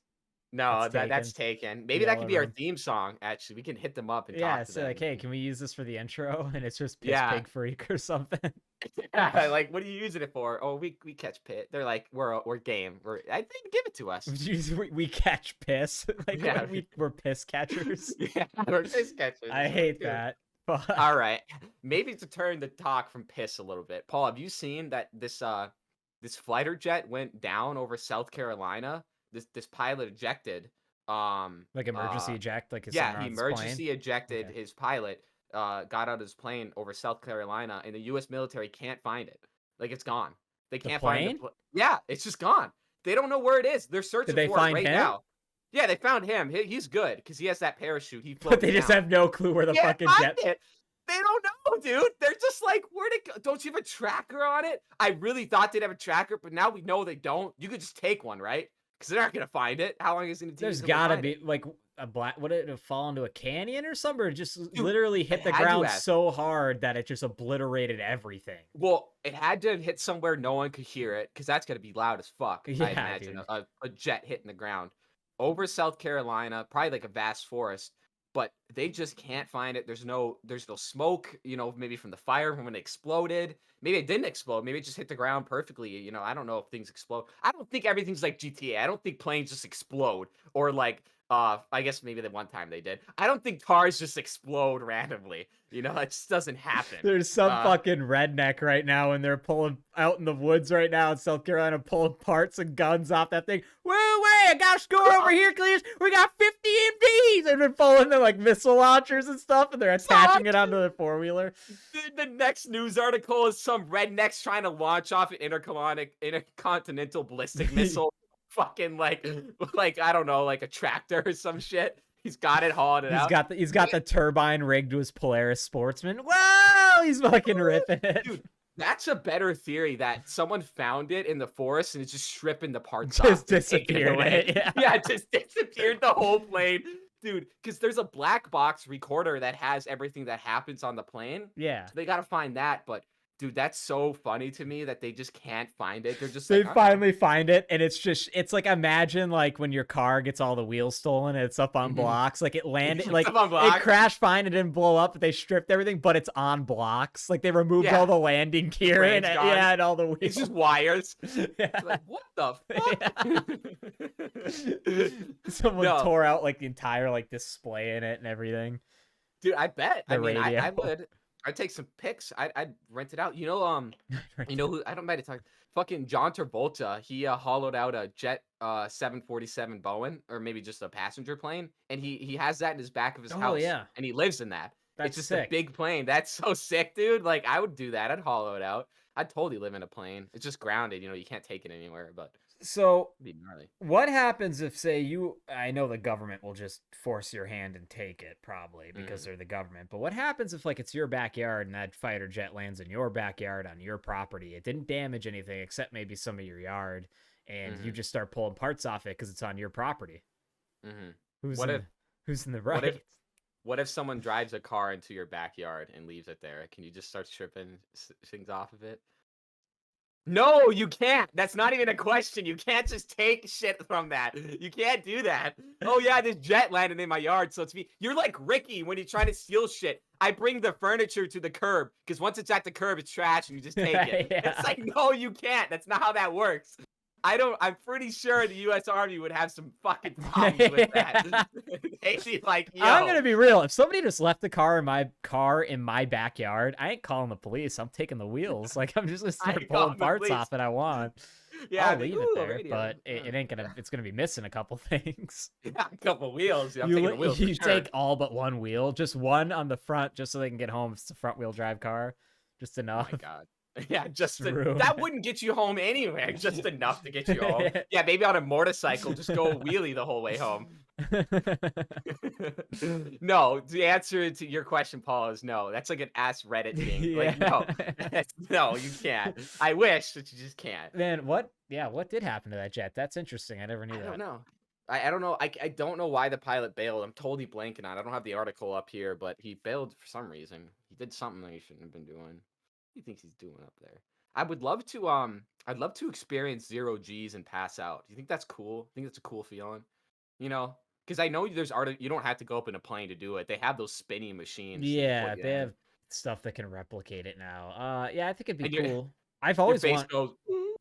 No, that's taken. Maybe that could be our Room. theme song. Actually, we can hit them up and Yeah, talk to so them. like, hey, can we use this for the intro? And it's just Piss Yeah. Pig Freak or something. Yeah, like, what are you using it for? Oh, we catch pit. They're like, we're game. I think give it to us. We catch piss. Like Yeah. we're piss catchers. Yeah, we're piss catchers. I hate that. But All right, maybe to turn the talk from piss a little bit. Paul, have you seen that this fighter jet went down over South Carolina? This pilot ejected. like emergency eject, like his Yeah, son he on his plane? emergency ejected Okay. his pilot. Got out of his plane over South Carolina, and the U.S. military can't find it. Like, it's gone. They can't find plane? it. Yeah, it's just gone. They don't know where it is. They're searching Did they for find it right him? now. Yeah, they found him. He's good because he has that parachute. He But they just have no clue where the fucking jet. it. They don't know, dude. They're just like, where'd it go? Don't you have a tracker on it? I really thought they'd have a tracker, but now we know they don't. You could just take one, right? Because they're not gonna find it. How long is it gonna take? There's until they gotta find be it? like a black. Would it have fallen into a canyon or something? Or just Dude, literally hit it the had to ground have. so hard that it just obliterated everything. Well, it had to hit somewhere no one could hear it, because that's gonna be loud as fuck. I Yeah, imagine dude. a jet hitting the ground over South Carolina, probably like a vast forest. But they just can't find it. There's no smoke, maybe from the fire from when it exploded. Maybe it didn't explode. Maybe it just hit the ground perfectly. I don't know if things explode. I don't think everything's like GTA. I don't think planes just explode, or like I guess maybe the one time they did. I don't think cars just explode randomly. It just doesn't happen. There's some fucking redneck right now, and they're pulling out in the woods right now in South Carolina, pulling parts and guns off that thing. Woo, I got a score over here, Cletus. We got 50 MDs. They've been pulling the like missile launchers and stuff, and they're attaching it onto the 4-wheeler. The next news article is some rednecks trying to launch off an intercontinental ballistic missile. Fucking like I don't know, like a tractor or some shit. He's got it hauling it out. He's got the turbine rigged to his Polaris Sportsman. Whoa, he's fucking ripping it. Dude, that's a better theory, that someone found it in the forest and it's just stripping the parts Just off. and taking disappeared away. it, yeah. Yeah, it just disappeared the whole plane. Dude, because there's a black box recorder that has everything that happens on the plane. Yeah. So they got to find that, but Dude, that's so funny to me that they just can't find it. They're just They like, I don't know. finally find it, and it's like, imagine like when your car gets all the wheels stolen and it's up on Mhm. blocks. Like it landed, It's like up on it blocks. crashed fine, it didn't blow up, but they stripped everything, but it's on blocks. Like they removed all Yeah, the landing the gear and frame's gone. yeah, and all the It's wheels. just wires. Yeah. It's like, what the Yeah. fuck? Someone No, tore out like the entire like display in it and everything. dude, I bet. I The mean, I radio. would. I'd take some pics. I'd rent it out. You know who? I don't mind to talk. Fucking John Travolta. He hollowed out a jet 747 Boeing, or maybe just a passenger plane, and he has that in his back of his Oh house, yeah, and he lives in that. It's that's just a sick. big plane. That's so sick, dude. Like I would do that. I'd hollow it out. I'd totally live in a plane. It's just grounded. You can't take it anywhere, but So it'd be gnarly. what happens if, say, I know the government will just force your hand and take it, probably, because Mhm. they're the government. But what happens if, like, it's your backyard and that fighter jet lands in your backyard on your property? It didn't damage anything except maybe some of your yard, and you Mhm. just start pulling parts off it because it's on your property. Mhm. Who's What if in who's in the what if right? what if someone drives a car into your backyard and leaves it there? Can you just start stripping things off of it? No, you can't. That's not even a question. You can't just take shit from that. You can't do that. Oh yeah, this jet landed in my yard, so it's me. You're like Ricky when he's trying to steal shit. I bring the furniture to the curb because once it's at the curb, it's trash, and you just take it. It's Yeah. like, no, you can't. That's not how that works. I'm pretty sure the U.S. Army would have some fucking problems with that. Yeah. They'd be like, I'm yo, gonna be real. If somebody just left the car in my backyard, I ain't calling the police. I'm taking the wheels. Like I'm just gonna I start ain't calling pulling the parts police. off that I want. Yeah, I'll I'd be, leave it ooh, a there, radio. but it ain't gonna. It's gonna be missing a couple things. Yeah, a couple wheels. Yeah, I'm taking the wheels for You sure. take all but one wheel, just one on the front, just so they can get home. If it's a front wheel drive car, just Oh enough. my god. Yeah, Just ruin that wouldn't get you home anywhere. Just enough to get you home. it. Yeah, maybe on a motorcycle, just go wheelie the whole way home. No, the answer to your question, Paul, is no. That's like an Ask Reddit thing. Like, Yeah. no, no, you can't. I wish, but you just can't. Man, what? Yeah, what did happen to that jet? That's interesting. I never knew I don't that. know. I don't know. I don't know why the pilot bailed. I'm totally blanking on. I don't have the article up here, but he bailed for some reason. He did something that he shouldn't have been doing. What do you think he's doing up there? I would love to I'd love to experience 0 Gs and pass out. Do you think that's cool? I think that's a cool feeling. You know, because I know there's art. You don't have to go up in a plane to do it. They have those spinning machines that they put Yeah, you they in, have stuff that can replicate it now. Yeah, I think it'd be and cool. I've your always face want goes.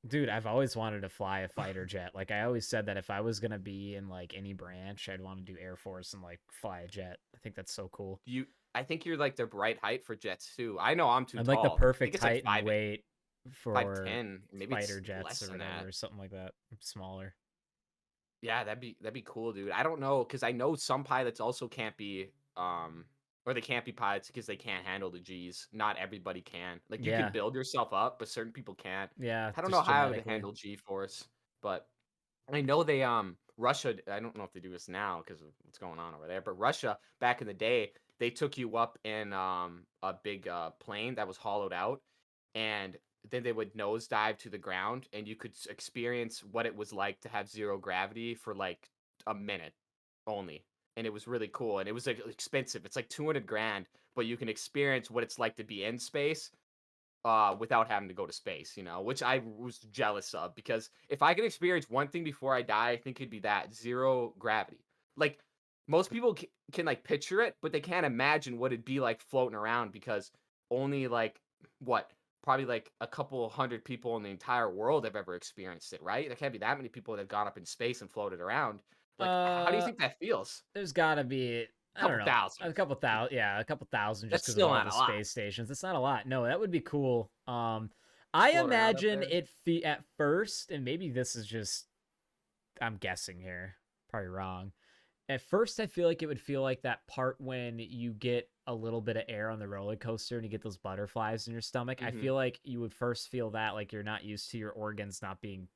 Dude, I've always wanted to fly a fighter jet. Like I always said that if I was gonna be in like any branch, I'd want to do Air Force and like fly a jet. I think that's so cool. I think you're like the right height for jets too. I know I'm too I'd like the tall. I think perfect it's like height and weight for 5'10", maybe it's fighter jets less or than whatever, that. or something like that. Smaller. Yeah, that'd be cool, dude. I don't know because I know some pilots also can't be or they can't be pilots because they can't handle the G's. Not everybody can. Like you can Yeah. build yourself up, but certain people can't. Yeah, I don't know just how I would genetically. handle G force, but I know they Russia. I don't know if they do this now because of what's going on over there. But Russia back in the day, they took you up in a big plane that was hollowed out, and then they would nosedive to the ground, and you could experience what it was like to have zero gravity for like a minute only. And it was really cool, and it was like expensive. It's like 200 grand, but you can experience what it's like to be in space without having to go to space, which I was jealous of because if I could experience one thing before I die, I think it'd be that zero gravity. Like most people can like picture it, but they can't imagine what it'd be like floating around because only like what probably like a couple hundred people in the entire world have ever experienced it, right? There can't be that many people that have gone up in space and floated around. Like, how do you Uh, think that feels? there's gotta be, A I don't couple know, thousand. a couple thousand. Yeah, a couple thousand just That's because of still all not the a lot. space stations. It's not a lot. No, that would be cool. Just I float around up imagine there. at first, and maybe this is just I'm guessing here, probably wrong. At first, I feel like it would feel like that part when you get a little bit of air on the roller coaster and you get those butterflies in your stomach. I Hmm. feel like you would first feel that like you're not used to your organs not being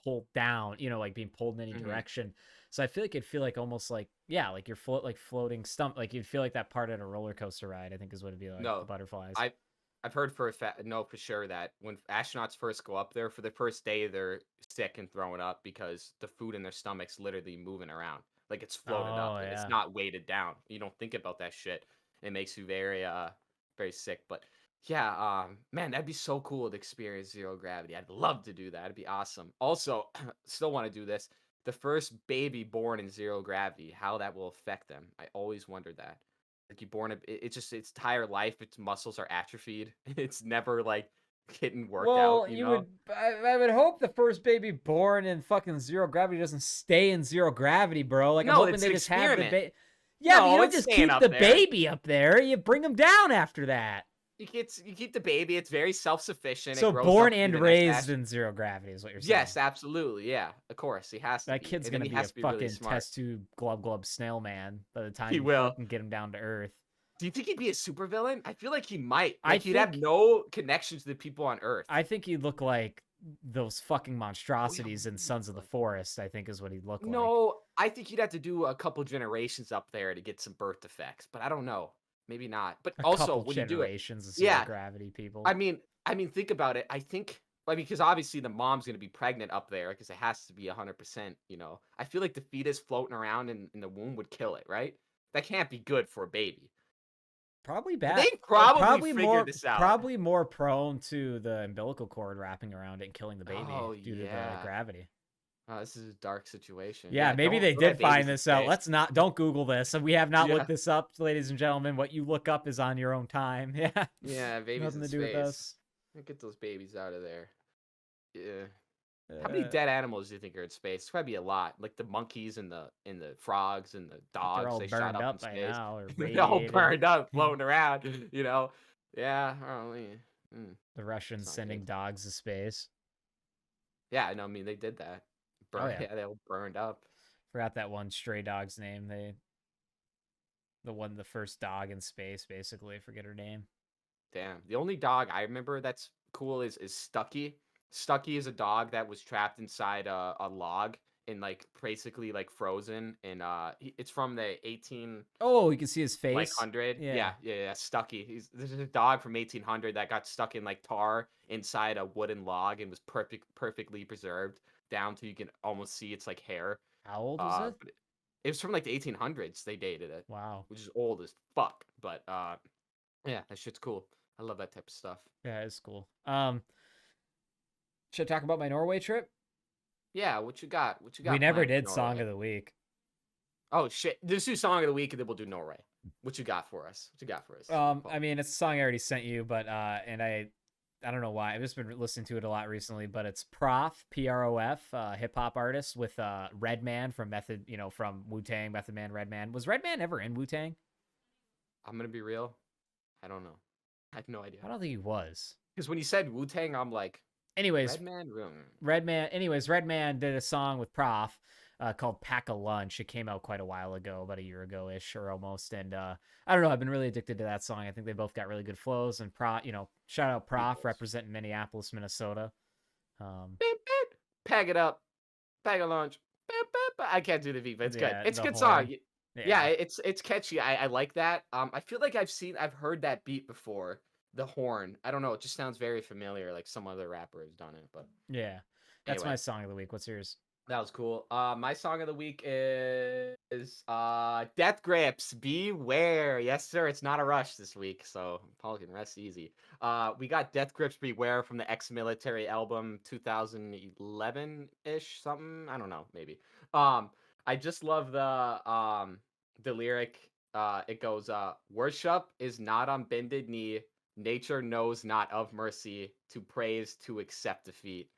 pulled down, like being pulled in any Hmm. direction. So I feel like it'd feel like almost like, yeah, like you're floating stump, like you'd feel like that part at a roller coaster ride, I think is what it'd be like, the No, butterflies. I I've heard for a fact, no, for sure that when astronauts first go up there for the first day, they're sick and throwing up because the food in their stomach's literally moving around, like it's floated Oh up and it's yeah. not weighted down. You don't think about that shit. It makes you very very sick. But Yeah, man, that'd be so cool to experience zero gravity. I'd love to do that. It'd be awesome. Also, still want to do this. The first baby born in zero gravity, how that will affect them. I always wondered that. Like you born, it's just its entire life, its muscles are atrophied. It's never like getting worked Well, out. you would. I would hope the first baby born in fucking zero gravity doesn't stay in zero gravity, bro. Like I'm No, hoping it's they an just have the experiment. baby. Yeah, but you No, don't it's just staying keep up the there. baby up there. You bring them down after that. You keep the baby. It's very self-sufficient. So It grows born up to be and the next raised Ash. in zero gravity is what you're saying. Yes, absolutely. Yeah, of course. He has to That be. kid's And then gonna he be has a to be really fucking smart. test tube glub snail man by the time He you will. fucking get him down to earth. Do you think he'd be a supervillain? I feel like he might. I Like he'd have think no connection to the people on Earth. I think he'd look like those fucking Oh, yeah, monstrosities what in would he Sons of look the like? Forest. I think is what he'd look like. No, I think you'd have to do a couple generations up there to get some birth defects, but I don't know. Maybe not. But A also, couple when you do it, generations of zero yeah. gravity people. I mean, think about it. I think, like, because obviously the mom's gonna be pregnant up there because it has to be 100%. I feel like the fetus floating around in the womb would kill it, right? That can't be good for a baby. Probably But bad. they probably Probably figured more. this out. Probably more prone to the umbilical cord wrapping around it and killing the baby Oh due to the yeah. gravity. Oh, this is a dark situation. Yeah, maybe they Don't have did find babies in this out. space. Don't Google this. We have not Yeah, looked this up, ladies and gentlemen. What you look up is on your own time. Yeah. yeah, babies Nothing in to do with us. space. Get those babies out of there. Yeah. How many Uh, dead animals do you think are in space? It's probably be a lot. Like the monkeys and the frogs and the they're dogs all they shot burned up in up by space. now or They're all radiated. burned up, floating around. Yeah. Oh, yeah. The Russians It's not sending good. dogs to space. Yeah, I know. I mean, they did that. Oh yeah. Yeah, they all burned up. Forgot that one stray dog's name. The first dog in space, basically. Forget her name. Damn. The only dog I remember that's cool is Stucky. Stucky is a dog that was trapped inside a log and like basically like frozen and it's from the 18 Oh, you can see his like face. 100. Yeah. Yeah, Stucky. This is a dog from 1800 that got stuck in like tar inside a wooden log and was perfectly preserved down to you can almost see its like hair. How old was it? But it was from like the 1800s they dated it, Wow. which is old as fuck, but yeah, that shit's cool. I love that type of stuff. Yeah, it's cool. Should I talk about my Norway trip? Yeah, what you got? What you got? We never planned for did song Norway? of the week. Oh shit! Let's do song of the week, and then we'll do Norway. What you got for us? What you got for us? I mean, it's a song I already sent you, but and I don't know why. I've just been listening to it a lot recently, but it's Prof, Prof, hip hop artist with Redman from from Wu-Tang, Method Man, Redman. Was Redman ever in Wu-Tang? I'm gonna be real. I don't know. I have no idea. I don't think he was. Because when you said Wu Tang, I'm like, Anyways, Redman. Redman did a song with Prof called Pack a Lunch. It came out quite a while ago, about a year ago ish or almost. And I don't know. I've been really addicted to that song. I think they both got really good flows. And shout out Prof representing Minneapolis, Minnesota. Pack it up, pack a lunch. I can't do the beat, but it's good. It's a good song. Yeah, it's catchy. I like that. I feel like I've heard that beat before. The horn. I don't know. It just sounds very familiar. Like some other rapper has done it, but yeah, that's anyway. my song of the week. What's yours? That was cool. My song of the week is Death Grips. Beware. Yes, sir. It's not a rush this week, so Paul can rest easy. We got Death Grips Beware from the ex-military album 2011-ish, something. I don't know, maybe. I just love the lyric. It goes, worship is not on bended knee. Nature knows not of mercy. To praise, to accept defeat.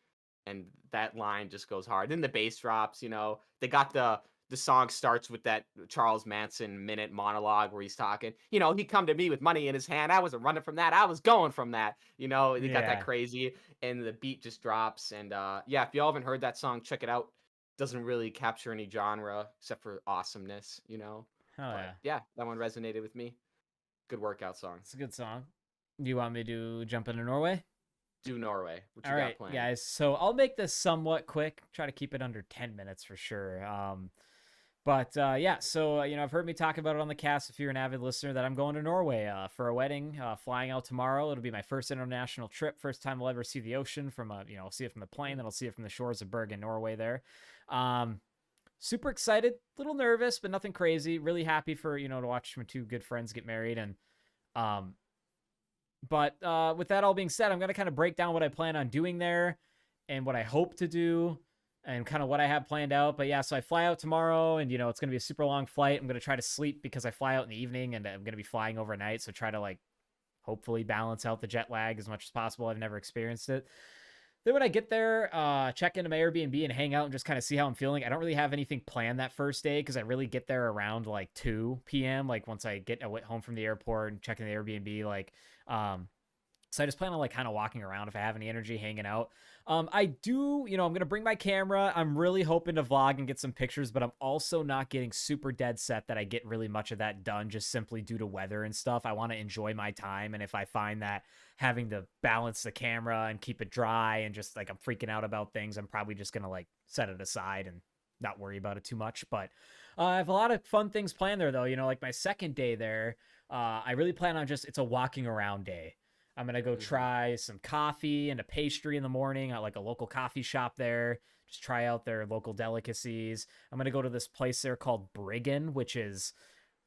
And that line just goes hard. Then the bass drops, They got the song starts with that Charles Manson minute monologue where he's talking. He come to me with money in his hand. I wasn't running from that. I was going from that. They got that crazy, and the beat just drops. And yeah, if y'all haven't heard that song, check it out. Doesn't really capture any genre except for awesomeness, Oh, yeah, that one resonated with me. Good workout song. It's a good song. Do you want me to jump into Norway? Do Norway. What you All got right, planned? guys. So I'll make this somewhat quick. Try to keep it under 10 minutes for sure. But yeah, so I've heard me talk about it on the cast. If you're an avid listener, that I'm going to Norway for a wedding. Flying out tomorrow. It'll be my first international trip. First time I'll ever see the ocean from I'll see it from the plane. Then I'll see it from the shores of Bergen, Norway. There. Super excited. Little nervous, but nothing crazy. Really happy for to watch my two good friends get married and But with that all being said, I'm going to kind of break down what I plan on doing there and what I hope to do and kind of what I have planned out. But yeah, so I fly out tomorrow and, it's going to be a super long flight. I'm going to try to sleep because I fly out in the evening and I'm going to be flying overnight. So try to like hopefully balance out the jet lag as much as possible. I've never experienced it. Then when I get there, check into my Airbnb and hang out and just kind of see how I'm feeling. I don't really have anything planned that first day because I really get there around like 2 p.m. Like once I get home from the airport and check in the Airbnb, like, so I just plan on like kind of walking around if I have any energy hanging out. I do, I'm going to bring my camera. I'm really hoping to vlog and get some pictures, but I'm also not getting super dead set that I get really much of that done just simply due to weather and stuff. I want to enjoy my time. And if I find that having to balance the camera and keep it dry and just like I'm freaking out about things, I'm probably just going to like set it aside and not worry about it too much. But I have a lot of fun things planned there though. Like my second day there, I really plan on it's a walking around day. I'm going to go try some coffee and a pastry in the morning at like a local coffee shop there. Just try out their local delicacies. I'm going to go to this place there called Brigham, which is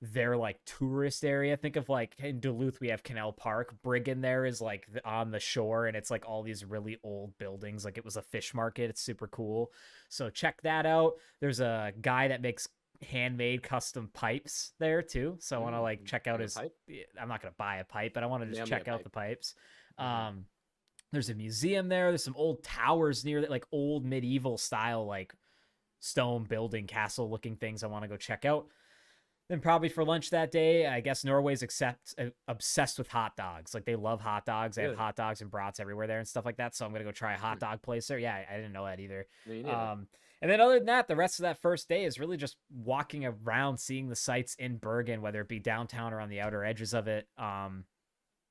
their like tourist area. Think of like in Duluth, we have Canal Park. Brigham there is like on the shore and it's like all these really old buildings. Like it was a fish market. It's super cool. So check that out. There's a guy that makes handmade custom pipes there too, so I want to like check out his pipe? I'm not gonna buy a pipe, but I want to just check out the pipes. There's a museum there. There's some old towers near that, like old medieval style like stone building castle looking things I want to go check out. Then probably for lunch that day, I guess Norway's obsessed with hot dogs. Like they love hot dogs. They have hot dogs and brats everywhere there and stuff like that. So I'm gonna go try a hot dog place there. Yeah, I didn't know that either. And then other than that, the rest of that first day is really just walking around, seeing the sights in Bergen, whether it be downtown or on the outer edges of it.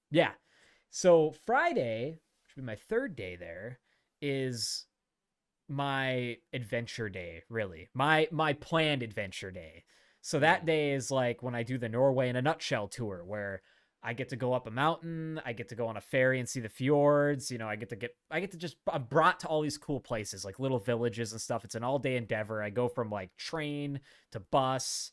Yeah. So Friday, which would be my third day there, is my adventure day, really. My planned adventure day. So that day is like when I do the Norway in a nutshell tour, where I get to go up a mountain. I get to go on a ferry and see the fjords. I get to just, I'm brought to all these cool places, like little villages and stuff. It's an all day endeavor. I go from like train to bus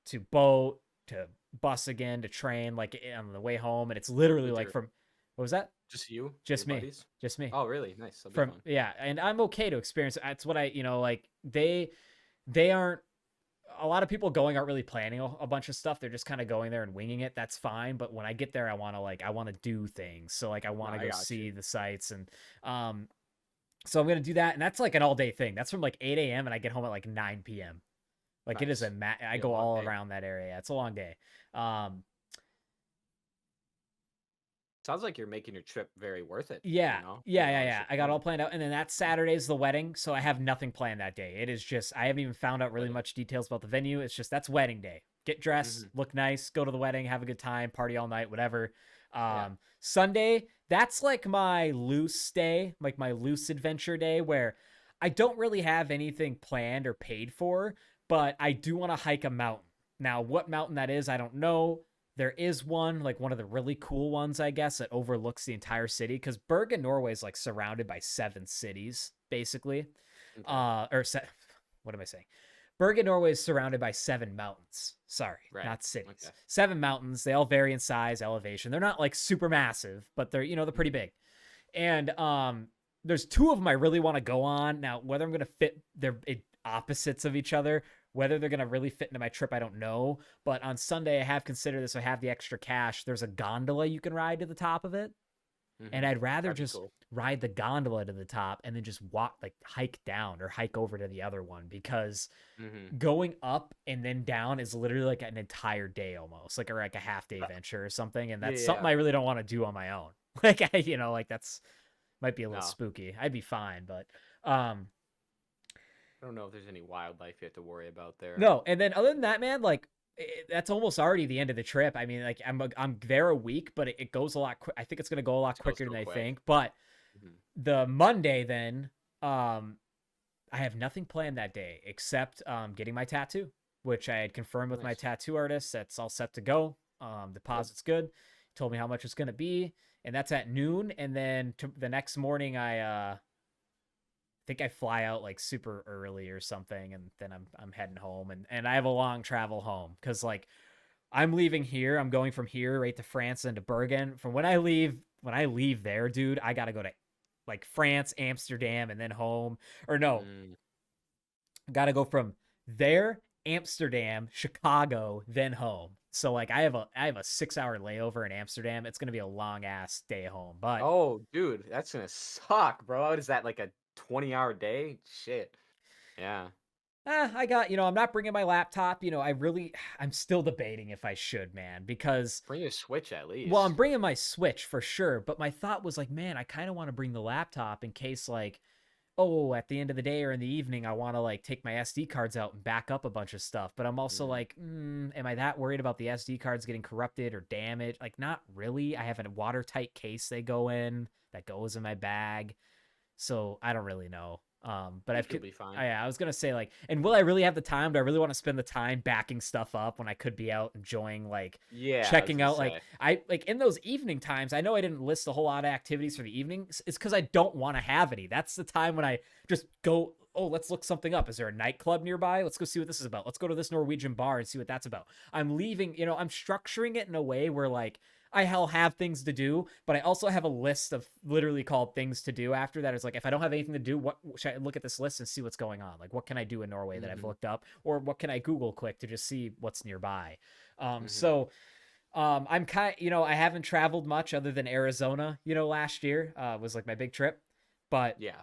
to boat to bus again to train, like on the way home. And it's literally like from, what was that? Just you? Just me. Buddies? Just me. Oh, really? Nice. Yeah. And I'm okay to experience it. That's what I, like they aren't, a lot of people going aren't really planning a bunch of stuff. They're just kind of going there and winging it. That's fine. But when I get there, I want to do things. So like, I want to go see the sights. And, so I'm going to do that. And that's like an all day thing. That's from like 8 a.m. and I get home at like 9 p.m. Like it is I go all around that area. It's a long day. Sounds like you're making your trip very worth it. Yeah. Yeah. I got all planned out. And then that Saturday is the wedding. So I have nothing planned that day. It is just, I haven't even found out really much details about the venue. It's just, that's wedding day. Get dressed, look nice, go to the wedding, have a good time, party all night, whatever. Sunday, that's like my loose day, like my loose adventure day where I don't really have anything planned or paid for, but I do want to hike a mountain. Now, what mountain that is, I don't know. There is one, like one of the really cool ones, I guess, that overlooks the entire city. Because Bergen, Norway is like surrounded by 7 cities, basically. What am I saying? Bergen, Norway is surrounded by 7 mountains. Sorry, not cities. Okay. 7 mountains. They all vary in size, elevation. They're not like super massive, but they're, they're pretty big. And there's 2 of them I really want to go on. Now, whether I'm going to fit, they're opposites of each other. Whether they're going to really fit into my trip, I don't know. But on Sunday, I have considered this. I have the extra cash. There's a gondola you can ride to the top of it. And I'd rather just ride the gondola to the top and then just walk, like hike down or hike over to the other one, because going up and then down is literally like an entire day almost, like, or like a half day venture or something. And that's something I really don't want to do on my own. Like, like that's might be a little spooky. I'd be fine, but, I don't know if there's any wildlife you have to worry about there. No. And then other than that, man, like that's almost already the end of the trip. I mean, like I'm there a week, but it goes a lot. I think it's going to go a lot quicker than I think. But the Monday, then, I have nothing planned that day except getting my tattoo, which I had confirmed with my tattoo artist. That's all set to go. Deposit's good. Told me how much it's going to be, and that's at noon. And then the next morning, I think I fly out like super early or something, and then I'm heading home, and I have a long travel home because like I'm leaving here. I'm going from here right to France and to Bergen. From when I leave there, dude, I gotta go to like France, Amsterdam, and then home. Or no, gotta go from there, Amsterdam, Chicago, then home. So like I have a 6-hour layover in Amsterdam. It's gonna be a long ass day home. But Oh, dude, that's gonna suck, bro. What is that, like a 20-hour day? Shit. Yeah. I got, I'm not bringing my laptop. I'm still debating if I should, man, because, Bring your Switch at well, I'm least. bringing my Switch for sure. But my thought was like, man, I kind of want to bring the laptop in case, like, oh, at the end of the day or in the evening, I want to like take my SD cards out and back up a bunch of stuff. But I'm also Mhm. like, am I that worried about the SD cards getting corrupted or damaged? Like, not really. I have a watertight case they go in that goes in my bag. So I don't really know. But I think you'll be fine. I was gonna say, like, and will I really have the time? Do I really want to spend the time backing stuff up when I could be out enjoying, like, Yeah, I was checking gonna out, like, say. I like in those evening times? I know I didn't list a whole lot of activities for the evenings. It's because I don't want to have any. That's the time when I just go, oh, let's look something up. Is there a nightclub nearby? Let's go see what this is about. Let's go to this Norwegian bar and see what that's about. I'm leaving, I'm structuring it in a way where, like, I'll have things to do, but I also have a list of literally called things to do after that. It's like, if I don't have anything to do, what should I look at this list and see what's going on? Like, what can I do in Norway that I've looked up, or what can I Google quick to just see what's nearby? I'm kind, I haven't traveled much other than Arizona, last year, was like my big trip, but Yeah.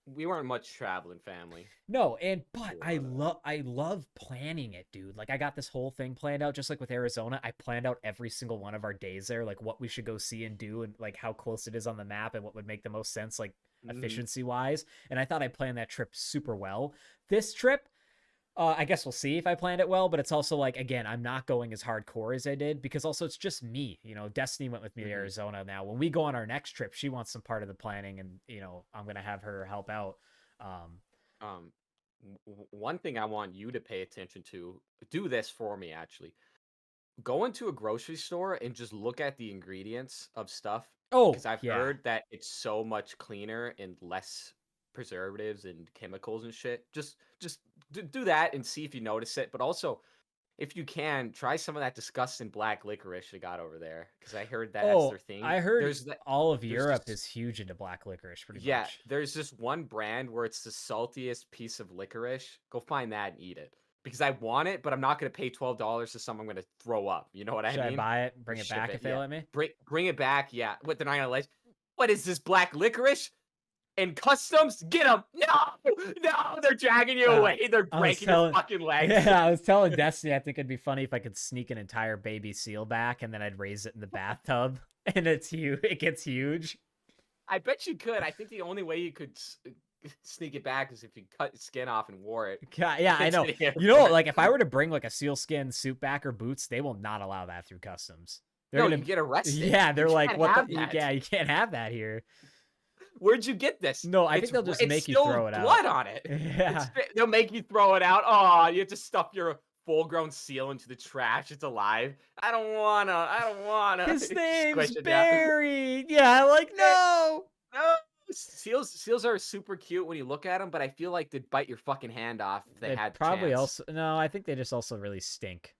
We weren't much traveling family. no, but Do a lot of that. I love planning it, dude. Like, I got this whole thing planned out, just like with Arizona. I planned out every single one of our days there, like what we should go see and do, and like how close it is on the map and what would make the most sense, like Mhm. efficiency wise. And I thought I planned that trip super well. This trip, I guess we'll see if I planned it well, but it's also like, again, I'm not going as hardcore as I did because also it's just me. Destiny went with me to Mhm. Arizona. Now, when we go on our next trip, she wants some part of the planning, and I'm gonna have her help out. Um, Um, One thing I want you to pay attention to, do this for me actually. Go into a grocery store and just look at the ingredients of stuff oh because I've yeah, heard that it's so much cleaner and less preservatives and chemicals and shit. Just do that and see if you notice it. But also, if you can, try some of that disgusting black licorice they got over there because I heard that that's oh, their thing. I heard There's that. all of There's Europe just is huge into black licorice, pretty Yeah, much. there's this one brand where it's the saltiest piece of licorice. Go find that and eat it. Because I want it, but I'm not gonna pay $12 to something I'm gonna throw up. You know what I Should I mean? buy it and Or bring it ship back it. if they Yeah. let me? Bring it back. Yeah. What, they're not gonna let. What is this, black licorice? And customs? Get them! No! No! They're dragging you Uh, away. They're I was breaking your telling, fucking legs. yeah, I was telling Destiny, I think it'd be funny if I could sneak an entire baby seal back and then I'd raise it in the bathtub, and it's huge. It gets huge. I bet you could. I think the only way you could sneak it back is if you cut its skin off and wore it God, yeah, I into know. the airport. Like, if I were to bring like a sealskin suit back or boots, they will not allow that through customs. They're No, gonna, you get arrested. yeah, You they're like, can't what the, have that. yeah, you can't have that here. Where'd you get this? No, I think they'll just It's make you still throw it out. blood on it. Yeah. They'll make you throw it out. Oh, you have to stuff your full-grown seal into the trash. It's alive. I don't wanna. I don't wanna. His name's Squish it down. Barry. Yeah, like, Eh, no. No. Seals are super cute when you look at them, but I feel like they'd bite your fucking hand off if they They had the probably chance. also, no, I think they just also really stink.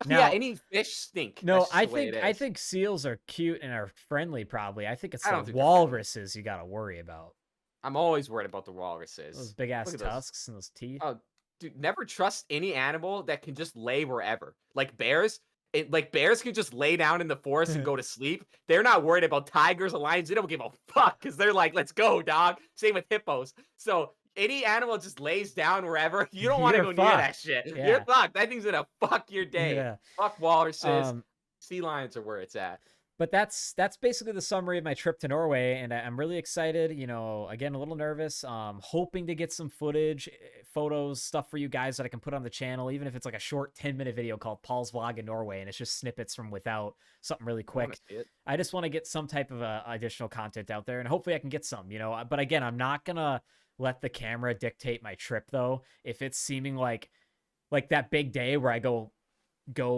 Yeah, Now, any fish stink. no, That's just the way it I is. think seals are cute and are friendly probably. I think it's I the don't think they're friendly. walruses you got to worry about. I'm always worried about the Those walruses. big ass Look at those. tusks and those teeth. Oh, dude, never trust any animal that can just lay wherever. Like bears, like bears can just lay down in the forest and go to sleep. They're not worried about tigers or lions. They don't give a fuck because they're like, let's go, dog. Same with hippos. So any animal just lays down wherever. You don't want to You're go near that fucked. shit. Yeah. You're fucked. That thing's gonna fuck your day. Yeah. Fuck walruses. Um, Sea lions are where it's at. But that's basically the summary of my trip to Norway, and I'm really excited. Again, a little nervous. Hoping to get some footage, photos, stuff for you guys that I can put on the channel, even if it's like a short 10-minute video called Paul's Vlog in Norway, and it's just snippets from without, something really I want quick. to see it. I just want to get some type of additional content out there, and hopefully I can get some. But again, I'm not gonna let the camera dictate my trip though. If it's seeming like that big day where I go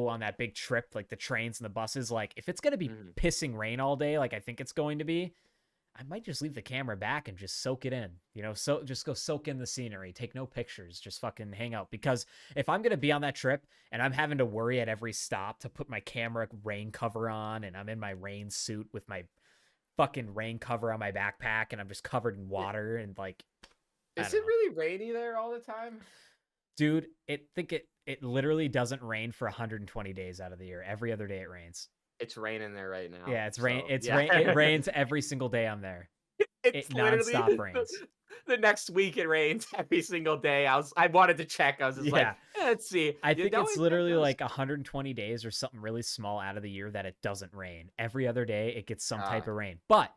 on that big trip, like the trains and the buses, like if it's going to be Mhm. pissing rain all day, like I think it's going to be, I might just leave the camera back and just soak it in, so just go soak in the scenery, take no pictures, just fucking hang out. Because if I'm going to be on that trip and I'm having to worry at every stop to put my camera rain cover on, and I'm in my rain suit with my fucking rain cover on my backpack, and I'm just covered in water and like, is it really rainy there all the time? Dude, it literally doesn't rain for 120 days out of the year. Every other day it rains. It's raining there right now. Yeah, rain. It rains every single day I'm there. It nonstop rains. The next week it rains every single day. I wanted to check. I was just like, let's see. I think it's literally like 120 days or something really small out of the year that it doesn't rain. Every other day it gets some type of rain. But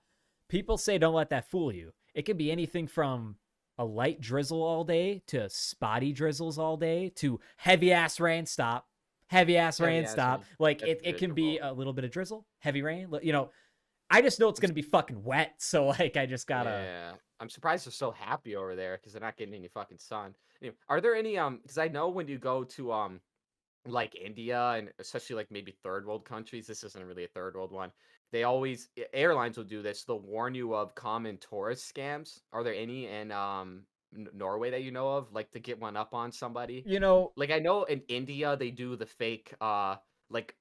people say don't let that fool you. It can be anything from a light drizzle all day to spotty drizzles all day to heavy ass rain stop. Like it can be a little bit of drizzle, heavy rain. I just know it's going to be fucking wet. So like, I just gotta. Yeah. I'm surprised they're so happy over there because they're not getting any fucking sun. Are there any, because I know when you go to, like India and especially like maybe third world countries, this isn't really a third world one. They always, airlines will do this. They'll warn you of common tourist scams. Are there any in, Norway that you know of, like to get one up on somebody? Like I know in India they do the fake like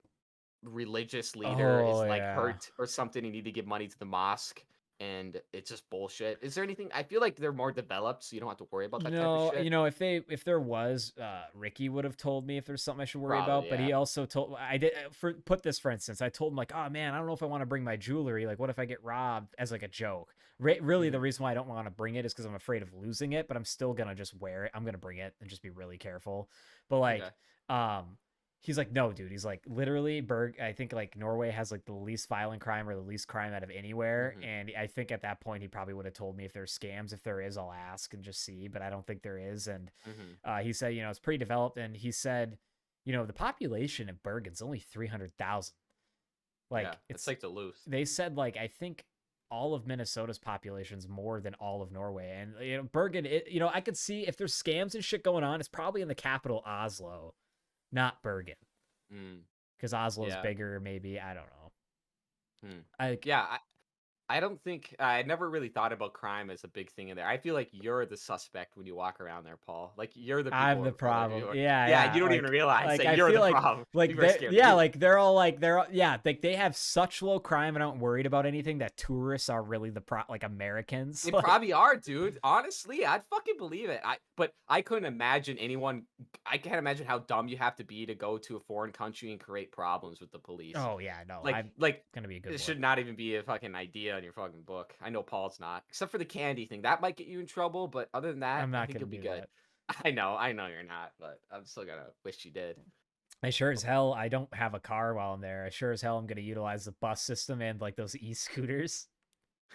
religious leader is like hurt or something, you need to give money to the mosque, and it's just bullshit. Is there anything? I feel like they're more developed, so you don't have to worry about that type of shit. If there was, Ricky would have told me if there's something I should worry about. But he also told for instance, I told him like, oh man, I don't know if I want to bring my jewelry. Like, what if I get robbed, as like a joke? Really, the reason why I don't want to bring it is because I'm afraid of losing it. But I'm still gonna just wear it. I'm gonna bring it and just be really careful. But like, he's like, no, dude. He's like, literally, I think like Norway has like the least violent crime or the least crime out of anywhere. And I think at that point he probably would have told me if there's scams. If there is, I'll ask and just see. But I don't think there is. And he said, it's pretty developed. And he said, the population of Bergen's only 300,000. Like it's like Duluth. They said like, I think all of Minnesota's population is more than all of Norway. And Bergen, I could see if there's scams and shit going on, it's probably in the capital Oslo. Not Bergen, because Oslo's bigger. Maybe, I don't know. I don't think I never really thought about crime as a big thing in there. I feel like you're the suspect when you walk around there, Paul. Like you're the I'm the problem. Yeah. You don't even realize that you're the problem. Like they have such low crime and aren't worried about anything that tourists are really the like Americans. They probably are, dude. Honestly, I'd fucking believe it. But I couldn't imagine anyone. I can't imagine how dumb you have to be to go to a foreign country and create problems with the police. Oh yeah, no. Like gonna be a good. It should not even be a fucking idea in your fucking book. I know Paul's not, except for the candy thing. That might get you in trouble, but other than that, I think you'll be good. I know you're not, but I'm still gonna wish you did. I sure as hell I don't have a car while I'm there. I sure as hell I'm gonna utilize the bus system and like those e-scooters.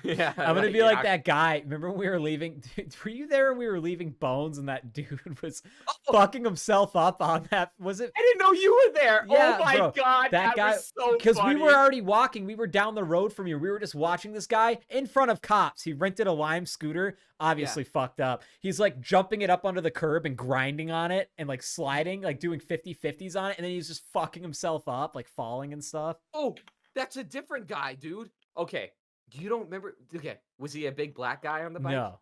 Yeah, I'm gonna be like that guy. Remember when we were leaving? Dude, were you there when we were leaving Bones and that dude was fucking himself up on that? Was it? I didn't know you were there. Yeah, oh my god, that guy was so funny. Because we were already walking. We were down the road from you. We were just watching this guy in front of cops. He rented a Lime scooter, obviously fucked up. He's like jumping it up under the curb and grinding on it and like sliding, like doing 50-50s on it, and then he's just fucking himself up, like falling and stuff. Oh, that's a different guy, dude. Okay. You don't remember? Okay, was he a big black guy on the bike? No.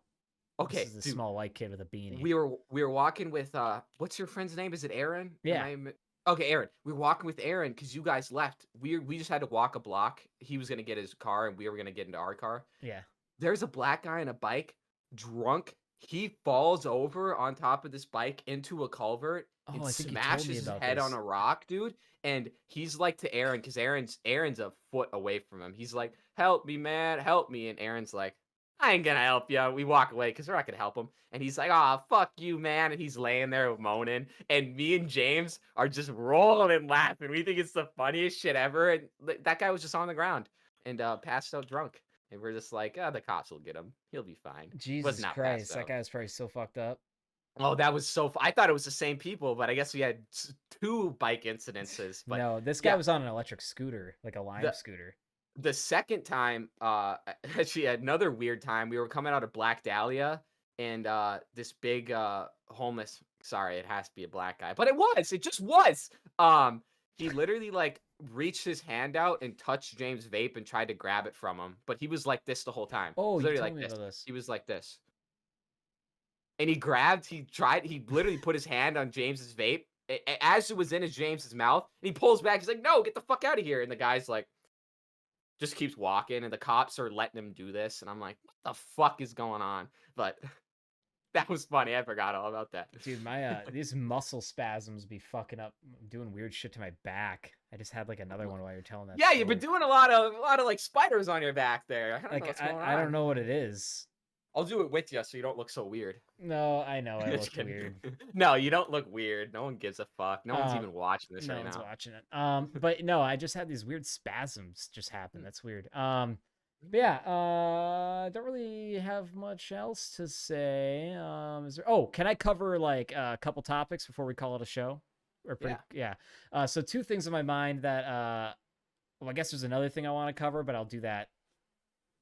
Okay, this is a small white kid with a beanie. We were walking with what's your friend's name? Is it Aaron? Yeah. Okay, Aaron. We were walking with Aaron because you guys left. We just had to walk a block. He was gonna get his car, and we were gonna get into our car. Yeah. There's a black guy on a bike, drunk. He falls over on top of this bike into a culvert and smashes his head on a rock, dude. And he's like to Aaron, because Aaron's a foot away from him. He's like, help me, man, help me. And Aaron's like, I ain't gonna help you. We walk away because we're not gonna help him. And he's like, oh, fuck you, man. And he's laying there moaning. And me and James are just rolling and laughing. We think it's the funniest shit ever. And that guy was just on the ground and passed out drunk. And we're just like, the cops will get him. He'll be fine. Jesus Christ, that guy was probably so fucked up. Oh, that was so I thought it was the same people, but I guess we had two bike incidences. But no, this guy was on an electric scooter, like a Lime scooter. The second time, actually another weird time, we were coming out of Black Dahlia, and this big homeless, sorry, it has to be a black guy, but it just was. He literally like reached his hand out and touched James' vape and tried to grab it from him, but he was like this the whole time. Oh, you Literally told like me this. about this. He was like this. And he literally put his hand on James's vape as it was in James's mouth. And he pulls back. He's like, no, get the fuck out of here. And the guy's like, just keeps walking. And the cops are letting him do this. And I'm like, what the fuck is going on? But that was funny. I forgot all about that. Dude, my these muscle spasms be fucking up, doing weird shit to my back. I just had like another one while you're telling that. Yeah, story. you've been doing a lot of like spiders on your back there. I don't know Like what's going on. I don't know what it is. I'll do it with you so you don't look so weird. No, I know I Just look kidding. weird. No, you don't look weird. No one gives a fuck. No one's even watching this No right one's now. watching it. But no, I just had these weird spasms just happen. That's weird. But yeah, don't really have much else to say. Is there? Oh, can I cover like a couple topics before we call it a show? Or yeah. So two things in my mind that well, I guess there's another thing I want to cover, but I'll do that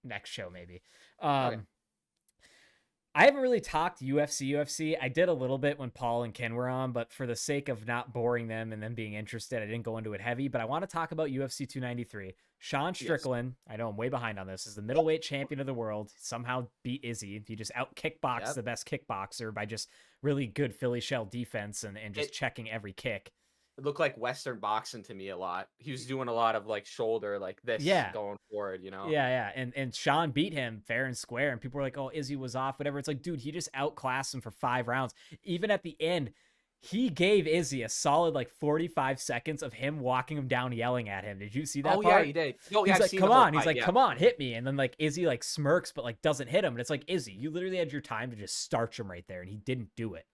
next show maybe. Okay. I haven't really talked UFC. I did a little bit when Paul and Ken were on, but for the sake of not boring them and them being interested, I didn't go into it heavy. But I want to talk about UFC 293. Sean Strickland, I know I'm way behind on this, is the middleweight champion of the world. Somehow beat Izzy. He just out kickboxed the best kickboxer by just really good Philly shell defense and just checking every kick. It looked like Western boxing to me a lot. He was doing a lot of like shoulder, like this going forward, you know? Yeah. And Sean beat him fair and square. And people were like, oh, Izzy was off, whatever. It's like, dude, he just outclassed him for 5 rounds. Even at the end, he gave Izzy a solid like 45 seconds of him walking him down, yelling at him. Did you see that part? Yeah, he did. Oh, yeah, he's like, come on. He's like, come on, hit me. And then like Izzy like smirks, but like doesn't hit him. And it's like, Izzy, you literally had your time to just starch him right there. And he didn't do it.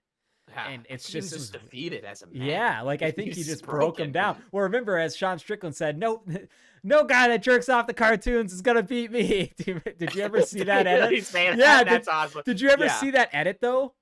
And it's just defeated as a man. Yeah, like I think he just broke him down. Well, remember, as Sean Strickland said, no guy that jerks off the cartoons is gonna beat me. Did you ever see that edit? That's awesome. Did you ever see that edit though?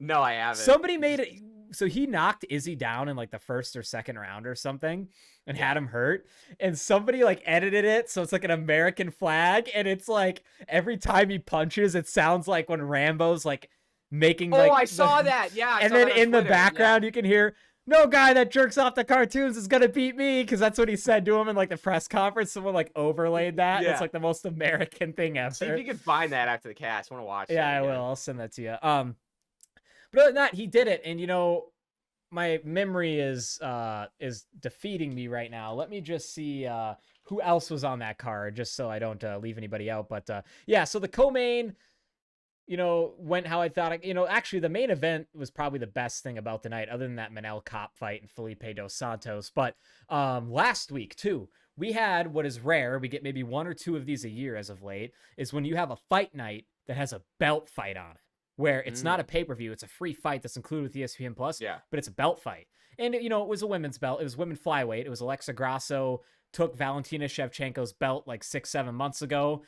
No, I haven't. Somebody made it. So he knocked Izzy down in like the first or second round or something and had him hurt. And somebody like edited it. So it's like an American flag. And it's like every time he punches, it sounds like when Rambo's like making like I saw that. Yeah. And then in the background you can hear, no guy that jerks off the cartoons is gonna beat me, because that's what he said to him in like the press conference. Someone like overlaid that. It's like the most American thing ever. See if you can find that after the cast. I want to watch it. Yeah, I will. I'll send that to you. But other than that, he did it. And you know, my memory is defeating me right now. Let me just see who else was on that card, just so I don't leave anybody out. But yeah, so the co-main, you know, went how I thought. You know, actually, the main event was probably the best thing about the night, other than that Manel Cop fight and Felipe dos Santos. But last week, too, we had what is rare. We get maybe 1 or 2 of these a year as of late, is when you have a fight night that has a belt fight on it, where it's not a pay-per-view. It's a free fight that's included with ESPN Plus, but it's a belt fight. And, you know, it was a women's belt. It was women flyweight. It was Alexa Grasso took Valentina Shevchenko's belt like 6-7 months ago.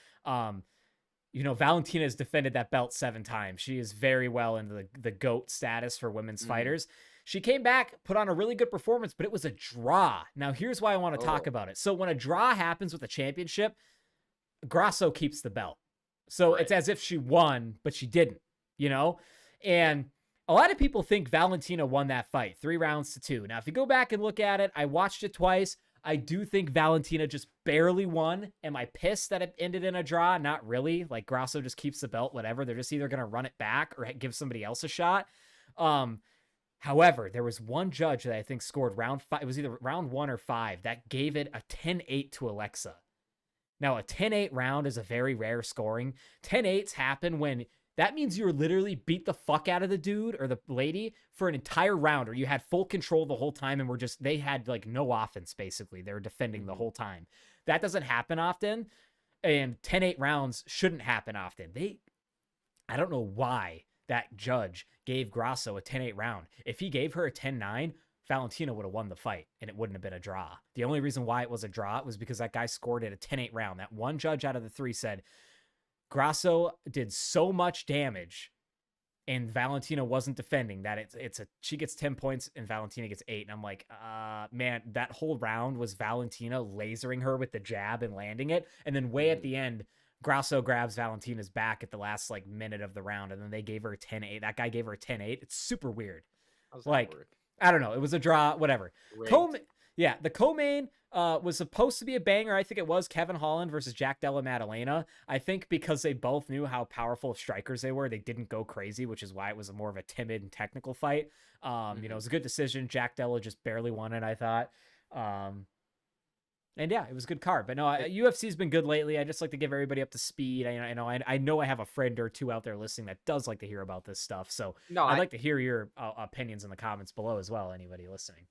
You know, Valentina has defended that belt 7 times. She is very well in the GOAT status for women's fighters. She came back, put on a really good performance, but it was a draw. Now, here's why I want to talk about it. So when a draw happens with a championship, Grasso keeps the belt. So it's as if she won, but she didn't, you know? And a lot of people think Valentina won that fight 3 rounds to 2. Now, if you go back and look at it, I watched it twice. I do think Valentina just barely won. Am I pissed that it ended in a draw? Not really. Like, Grasso just keeps the belt, whatever. They're just either going to run it back or give somebody else a shot. However, there was one judge that I think scored round 5. It was either round 1 or 5 that gave it a 10-8 to Alexa. Now, a 10-8 round is a very rare scoring. 10-8s happen when that means you literally beat the fuck out of the dude or the lady for an entire round, or you had full control the whole time and they had like no offense, basically. They were defending the whole time. That doesn't happen often, and 10-8 rounds shouldn't happen often. I don't know why that judge gave Grasso a 10-8 round. If he gave her a 10-9, Valentina would have won the fight, and it wouldn't have been a draw. The only reason why it was a draw was because that guy scored it a 10-8 round. That one judge out of the 3 said, Grasso did so much damage and Valentina wasn't defending that she gets 10 points and Valentina gets 8. And I'm like, man, that whole round was Valentina lasering her with the jab and landing it. And then way at the end, Grasso grabs Valentina's back at the last like minute of the round. And then they gave her a 10-8. That guy gave her a 10-8. It's super weird. Like, I don't know. It was a draw, whatever. The co-main, was supposed to be a banger. I think it was Kevin Holland versus Jack Della Maddalena. I think because they both knew how powerful of strikers they were, they didn't go crazy, which is why it was more of a timid and technical fight. You know, it was a good decision. Jack Della just barely won it, I thought. And yeah, it was a good card. But no, UFC's been good lately. I just like to give everybody up to speed. I know I have a friend or two out there listening that does like to hear about this stuff. So No, I'd like to hear your opinions in the comments below as well. Anybody listening?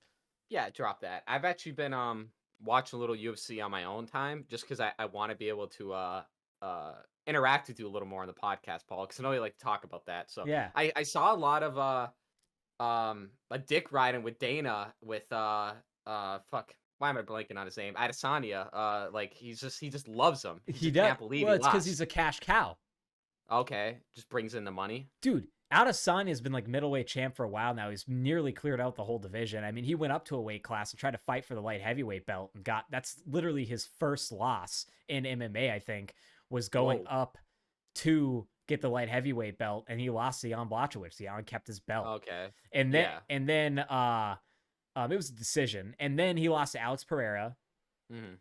yeah, drop that. I've actually been watching a little UFC on my own time just because I want to be able to interact with you a little more on the podcast, Paul, because I know you like to talk about that. So Yeah. I saw a lot of a dick riding with Dana with fuck. Why am I blanking on his name? Adesanya. Like he just loves him. He just does. can't believe Well, he it's because lost. he's a cash cow. Okay, just brings in the money. Dude, Adesanya's been like middleweight champ for a while now. He's nearly cleared out the whole division. I mean, he went up to a weight class and tried to fight for the light heavyweight belt and that's literally his first loss in MMA, I think, was going Whoa. up to get the light heavyweight belt, and he lost to Jan Blachowicz. Jan kept his belt. Okay. And then Yeah. it was a decision. And then he lost to Alex Pereira. Mhm.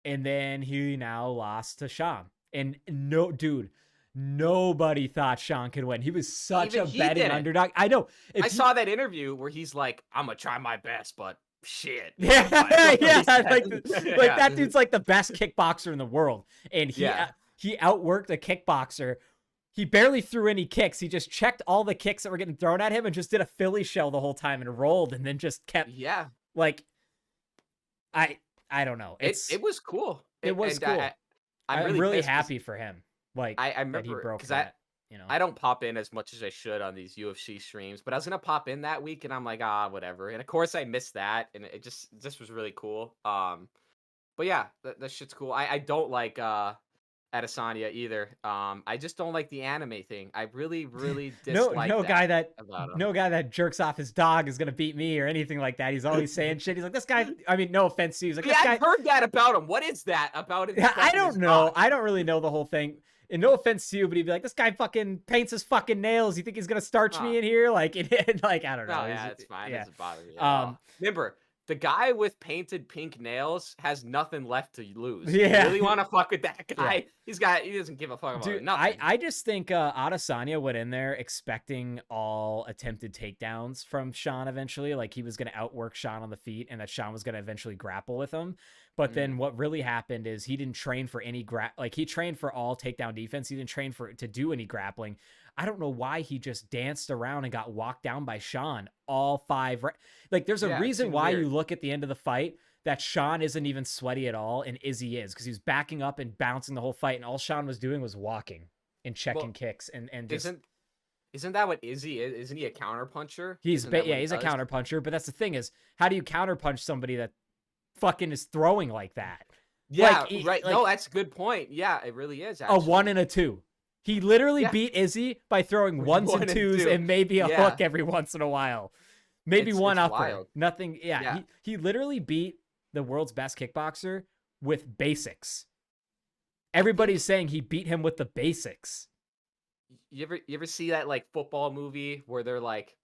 And then he now lost to Sean. And no, dude, nobody thought Sean could win. He was such Even a he betting didn't. underdog. I know. I saw that interview where he's like, "I'm gonna try my best, but shit." Yeah, Like, yeah, he said. like Yeah. that dude's like the best kickboxer in the world, and Yeah. he outworked a kickboxer. He barely threw any kicks. He just checked all the kicks that were getting thrown at him and just did a Philly shell the whole time and rolled, and then just kept Yeah. like, I don't know. It was cool. It was and cool. I'm really pissed 'cause happy for him. Like I that he remember broke because that. You know. I don't pop in as much as I should on these UFC streams, but I was gonna pop in that week, and I'm like, whatever. And of course, I missed that, and it just was really cool. But yeah, that shit's cool. I don't like Adesanya either. I just don't like the anime thing. I really dislike no guy that about him. no guy that jerks off his dog is gonna beat me or anything like that. He's always saying shit. He's like, this guy. I mean, no offense to you. He's like, Yeah, this guy. I've heard that about him. What is that about it? I don't know. I don't really know the whole thing. And no offense to you, but he'd be like, this guy fucking paints his fucking nails. You think he's gonna starch me in here? Like, like I don't know. No, yeah, it's fine. Yeah. It doesn't bother me at all. Remember, the guy with painted pink nails has nothing left to lose. Yeah. You really want to fuck with that guy? Yeah. He doesn't give a fuck about Dude, nothing. I just think Adesanya went in there expecting all attempted takedowns from Sean eventually. Like he was going to outwork Sean on the feet and that Sean was going to eventually grapple with him. But then what really happened is he didn't train for any he trained for all takedown defense. He didn't train to do any grappling. I don't know why he just danced around and got walked down by Sean all 5. Like there's a reason why you look at the end of the fight that Sean isn't even sweaty at all and Izzy is, because he was backing up and bouncing the whole fight, and all Sean was doing was walking and checking kicks and just isn't that what Izzy is? Isn't he a counterpuncher? he's a counterpuncher, but that's the thing is, how do you counterpunch somebody that fucking is throwing like that? Yeah, right. No, that's a good point. Yeah, it really is. Actually. A 1 and a 2. He literally beat Izzy by throwing 1s and 2s and maybe a hook every once in a while. Maybe one upper. Wild. Nothing. Yeah. He literally beat the world's best kickboxer with basics. Everybody's saying he beat him with the basics. You ever see that like football movie where they're like,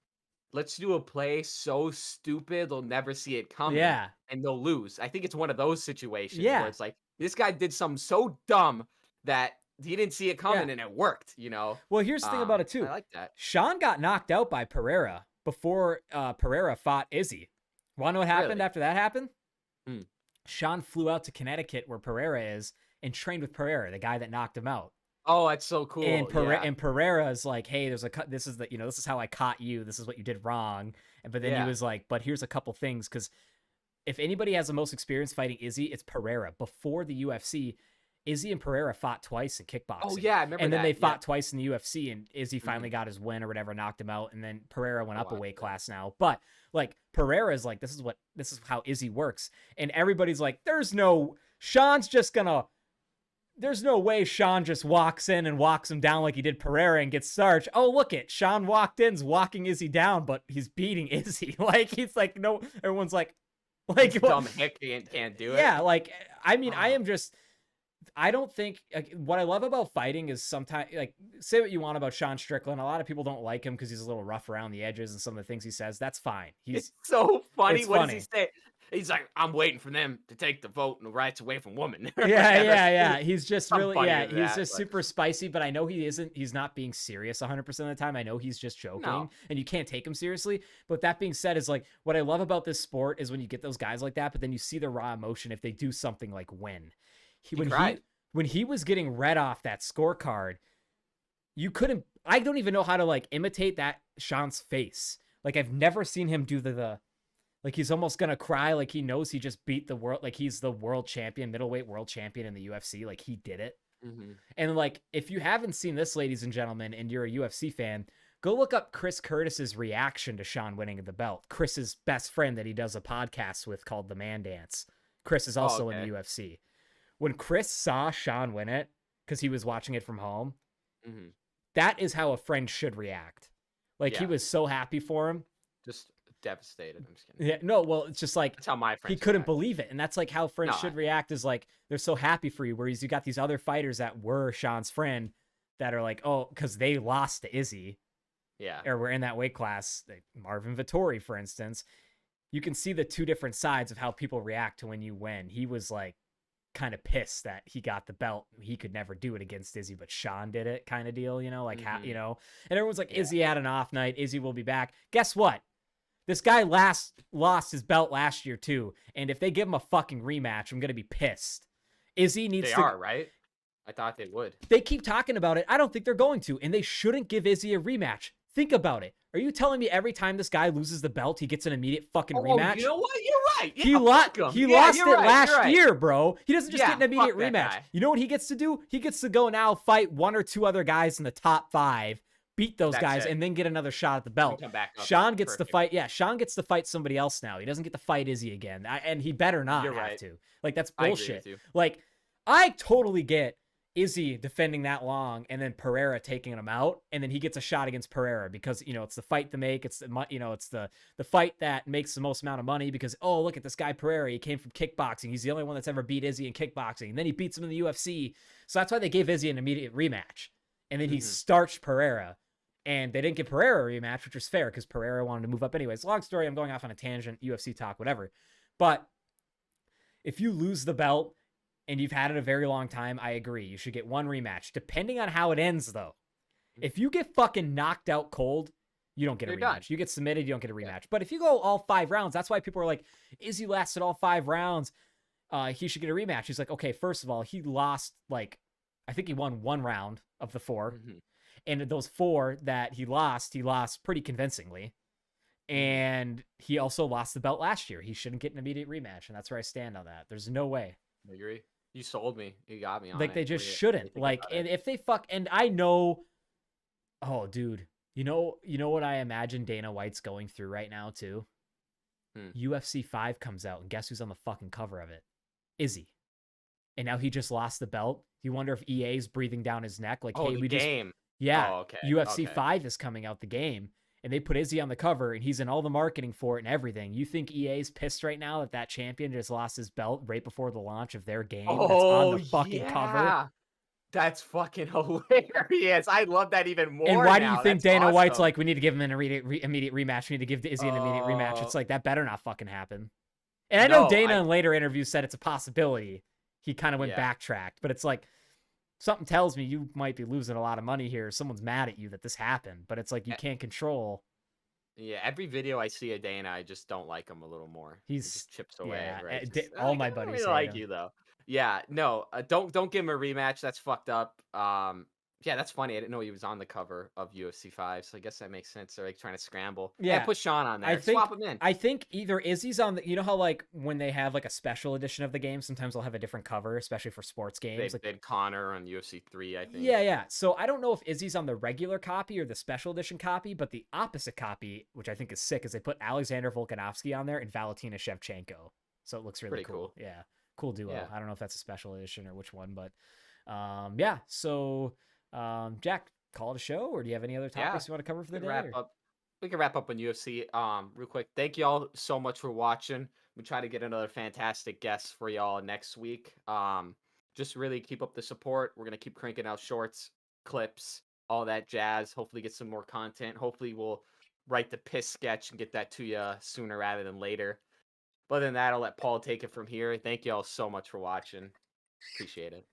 let's do a play so stupid they'll never see it coming. Yeah. And they'll lose. I think it's one of those situations where it's like, this guy did something so dumb that he didn't see it coming and it worked, you know? Well, here's the thing about it too. I like that. Sean got knocked out by Pereira before Pereira fought Izzy. Want to know what happened after that happened? Sean flew out to Connecticut where Pereira is and trained with Pereira, the guy that knocked him out. Oh, that's so cool. And Pereira is like, hey, this is how I caught you. This is what you did wrong. But then he was like, but here's a couple things, because if anybody has the most experience fighting Izzy, it's Pereira. Before the UFC, Izzy and Pereira fought twice in kickboxing. Oh yeah, I remember. And then they fought twice in the UFC, and Izzy finally got his win or whatever, knocked him out, and then Pereira went up a weight class now. But like Pereira is like, this is how Izzy works, and everybody's like, there's no way Sean just walks in and walks him down like he did Pereira and gets starched. Oh, look it, Sean walked in's walking Izzy down, but he's beating Izzy. Like he's like, no, everyone's like dumb hick can't do it. Yeah, like I mean, I don't think what I love about fighting is sometimes, like, say what you want about Sean Strickland. A lot of people don't like him because he's a little rough around the edges and some of the things he says. That's fine. It's so funny. What does he say? He's like, I'm waiting for them to take the vote and the rights away from women. Yeah. He's just really, he's that, just super spicy, but I know he's not being serious 100% of the time. I know he's just joking and you can't take him seriously. But that being said, is like, what I love about this sport is when you get those guys like that, but then you see the raw emotion if they do something like win. When he was getting read off that scorecard, I don't even know how to like imitate that Sean's face. Like I've never seen him do the like he's almost gonna cry, like he knows he just beat the world, like he's the world champion, middleweight world champion in the UFC, like he did it. And like if you haven't seen this, ladies and gentlemen, and you're a UFC fan, go look up Chris Curtis's reaction to Sean winning the belt. Chris's best friend that he does a podcast with called The Man Dance. Chris is also in the UFC. When Chris saw Sean win it, because he was watching it from home, that is how a friend should react. Like he was so happy for him. Just devastated. I'm just kidding. Yeah, no, well, it's just like that's how my friends he couldn't believe it. And that's like how friends should react, is like they're so happy for you. Whereas you got these other fighters that were Sean's friend that are like, oh, because they lost to Izzy. Yeah. Or were in that weight class. Like Marvin Vettori, for instance. You can see the two different sides of how people react to when you win. He was like kind of pissed that he got the belt. He could never do it against Izzy, but Sean did it, kind of deal, you know, like how, you know, and everyone's like, Izzy had an off night. Izzy will be back. Guess what? This guy lost his belt last year too. And if they give him a fucking rematch, I'm going to be pissed. Izzy needs to. They are, right? I thought they would. They keep talking about it. I don't think they're going to. And they shouldn't give Izzy a rematch. Think about it. Are you telling me every time this guy loses the belt, he gets an immediate fucking rematch? You know what? You're right. Yeah, he lost it last year, bro. He doesn't just get an immediate rematch. You know what he gets to do? He gets to go now fight one or two other guys in the top 5, beat those guys, and then get another shot at the belt. Sean gets to fight. Yeah, Sean gets to fight somebody else now. He doesn't get to fight Izzy again. And he better not have to. Like, that's bullshit. Like, I totally get Izzy defending that long and then Pereira taking him out, and then he gets a shot against Pereira because, you know, it's the fight to make. It's the, you know, it's the fight that makes the most amount of money because, oh, look at this guy Pereira. He came from kickboxing. He's the only one that's ever beat Izzy in kickboxing. And then he beats him in the UFC. So that's why they gave Izzy an immediate rematch. And then he starched Pereira. And they didn't give Pereira a rematch, which was fair because Pereira wanted to move up anyways. Long story, I'm going off on a tangent, UFC talk, whatever. But if you lose the belt and you've had it a very long time, I agree. You should get one rematch. Depending on how it ends, though. If you get fucking knocked out cold, you don't get a rematch. Done. You get submitted, you don't get a rematch. Yeah. But if you go all 5 rounds, that's why people are like, Izzy lasted all 5 rounds. He should get a rematch. He's like, okay, first of all, he lost, like, I think he won 1 round of the 4. And those 4 that he lost pretty convincingly. And he also lost the belt last year. He shouldn't get an immediate rematch. And that's where I stand on that. There's no way. I agree. You sold me. You got me on like, they just shouldn't. Like, and if they and I know, oh, dude, you know what I imagine Dana White's going through right now, too? UFC 5 comes out, and guess who's on the fucking cover of it? Izzy. And now he just lost the belt. You wonder if EA's breathing down his neck. Like, hey, we game. Yeah, UFC 5 is coming out, the game, and they put Izzy on the cover, and he's in all the marketing for it and everything. You think EA's pissed right now that champion just lost his belt right before the launch of their game that's on the fucking cover? That's fucking hilarious. I love that even more. And why do you think Dana White's like, we need to give him an immediate rematch? We need to give Izzy an immediate rematch. It's like, that better not fucking happen. And I know Dana in later interviews said it's a possibility. He kind of went backtracked, but it's like, something tells me you might be losing a lot of money here. Someone's mad at you that this happened, but it's like you can't control. Yeah, every video I see of Dana, I just don't like him a little more. He just chips away. Yeah, right? all my buddies really like you though. Yeah, no, don't give him a rematch. That's fucked up. Yeah, that's funny. I didn't know he was on the cover of UFC 5, so I guess that makes sense. They're like trying to scramble. Yeah, put Sean on there. Swap him in. I think either Izzy's on the. You know how like when they have like a special edition of the game, sometimes they'll have a different cover, especially for sports games. They had Connor on UFC 3, I think. Yeah. So I don't know if Izzy's on the regular copy or the special edition copy, but the opposite copy, which I think is sick, is they put Alexander Volkanovski on there and Valentina Shevchenko. So it looks really cool. Yeah, cool duo. Yeah. I don't know if that's a special edition or which one, but yeah. So. Jack, call it a show, or do you have any other topics you want to cover for the day? We can wrap up on UFC real quick. Thank you all so much for watching. We try to get another fantastic guest for y'all next week. Just really keep up the support. We're gonna keep cranking out shorts, clips, all that jazz. Hopefully get some more content. Hopefully we'll write the piss sketch and get that to you sooner rather than later. But other than that, I'll let Paul take it from here. Thank you all so much for watching. Appreciate it.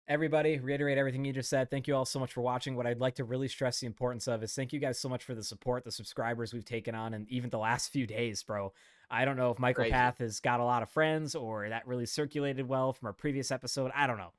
Everybody, reiterate everything you just said. Thank you all so much for watching. What I'd like to really stress the importance of is thank you guys so much for the support, the subscribers we've taken on, and even the last few days, bro. I don't know if Michael Crazy. Path has got a lot of friends or that really circulated well from our previous episode. I don't know.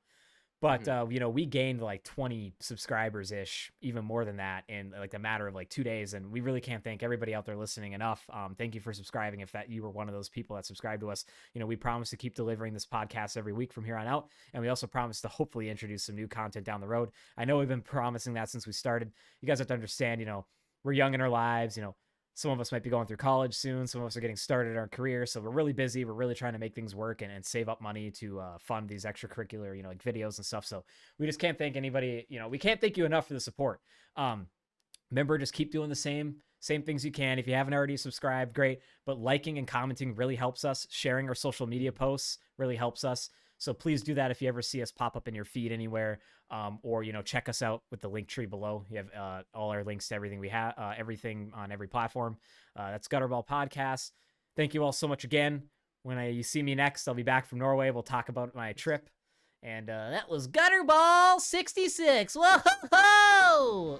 But, we gained like 20 subscribers ish, even more than that in like a matter of like 2 days. And we really can't thank everybody out there listening enough. Thank you for subscribing. If you were one of those people that subscribed to us, we promise to keep delivering this podcast every week from here on out. And we also promise to hopefully introduce some new content down the road. I know we've been promising that since we started. You guys have to understand, we're young in our lives, some of us might be going through college soon. Some of us are getting started in our career. So we're really busy. We're really trying to make things work and save up money to fund these extracurricular, like videos and stuff. So we just can't thank anybody. We can't thank you enough for the support. Remember, just keep doing the same things you can. If you haven't already subscribed, great. But liking and commenting really helps us. Sharing our social media posts really helps us. So please do that if you ever see us pop up in your feed anywhere, or, check us out with the link tree below. You have all our links to everything we have, everything on every platform. That's Gutterball Podcast. Thank you all so much again. When you see me next, I'll be back from Norway. We'll talk about my trip. And that was Gutterball 66. Whoa!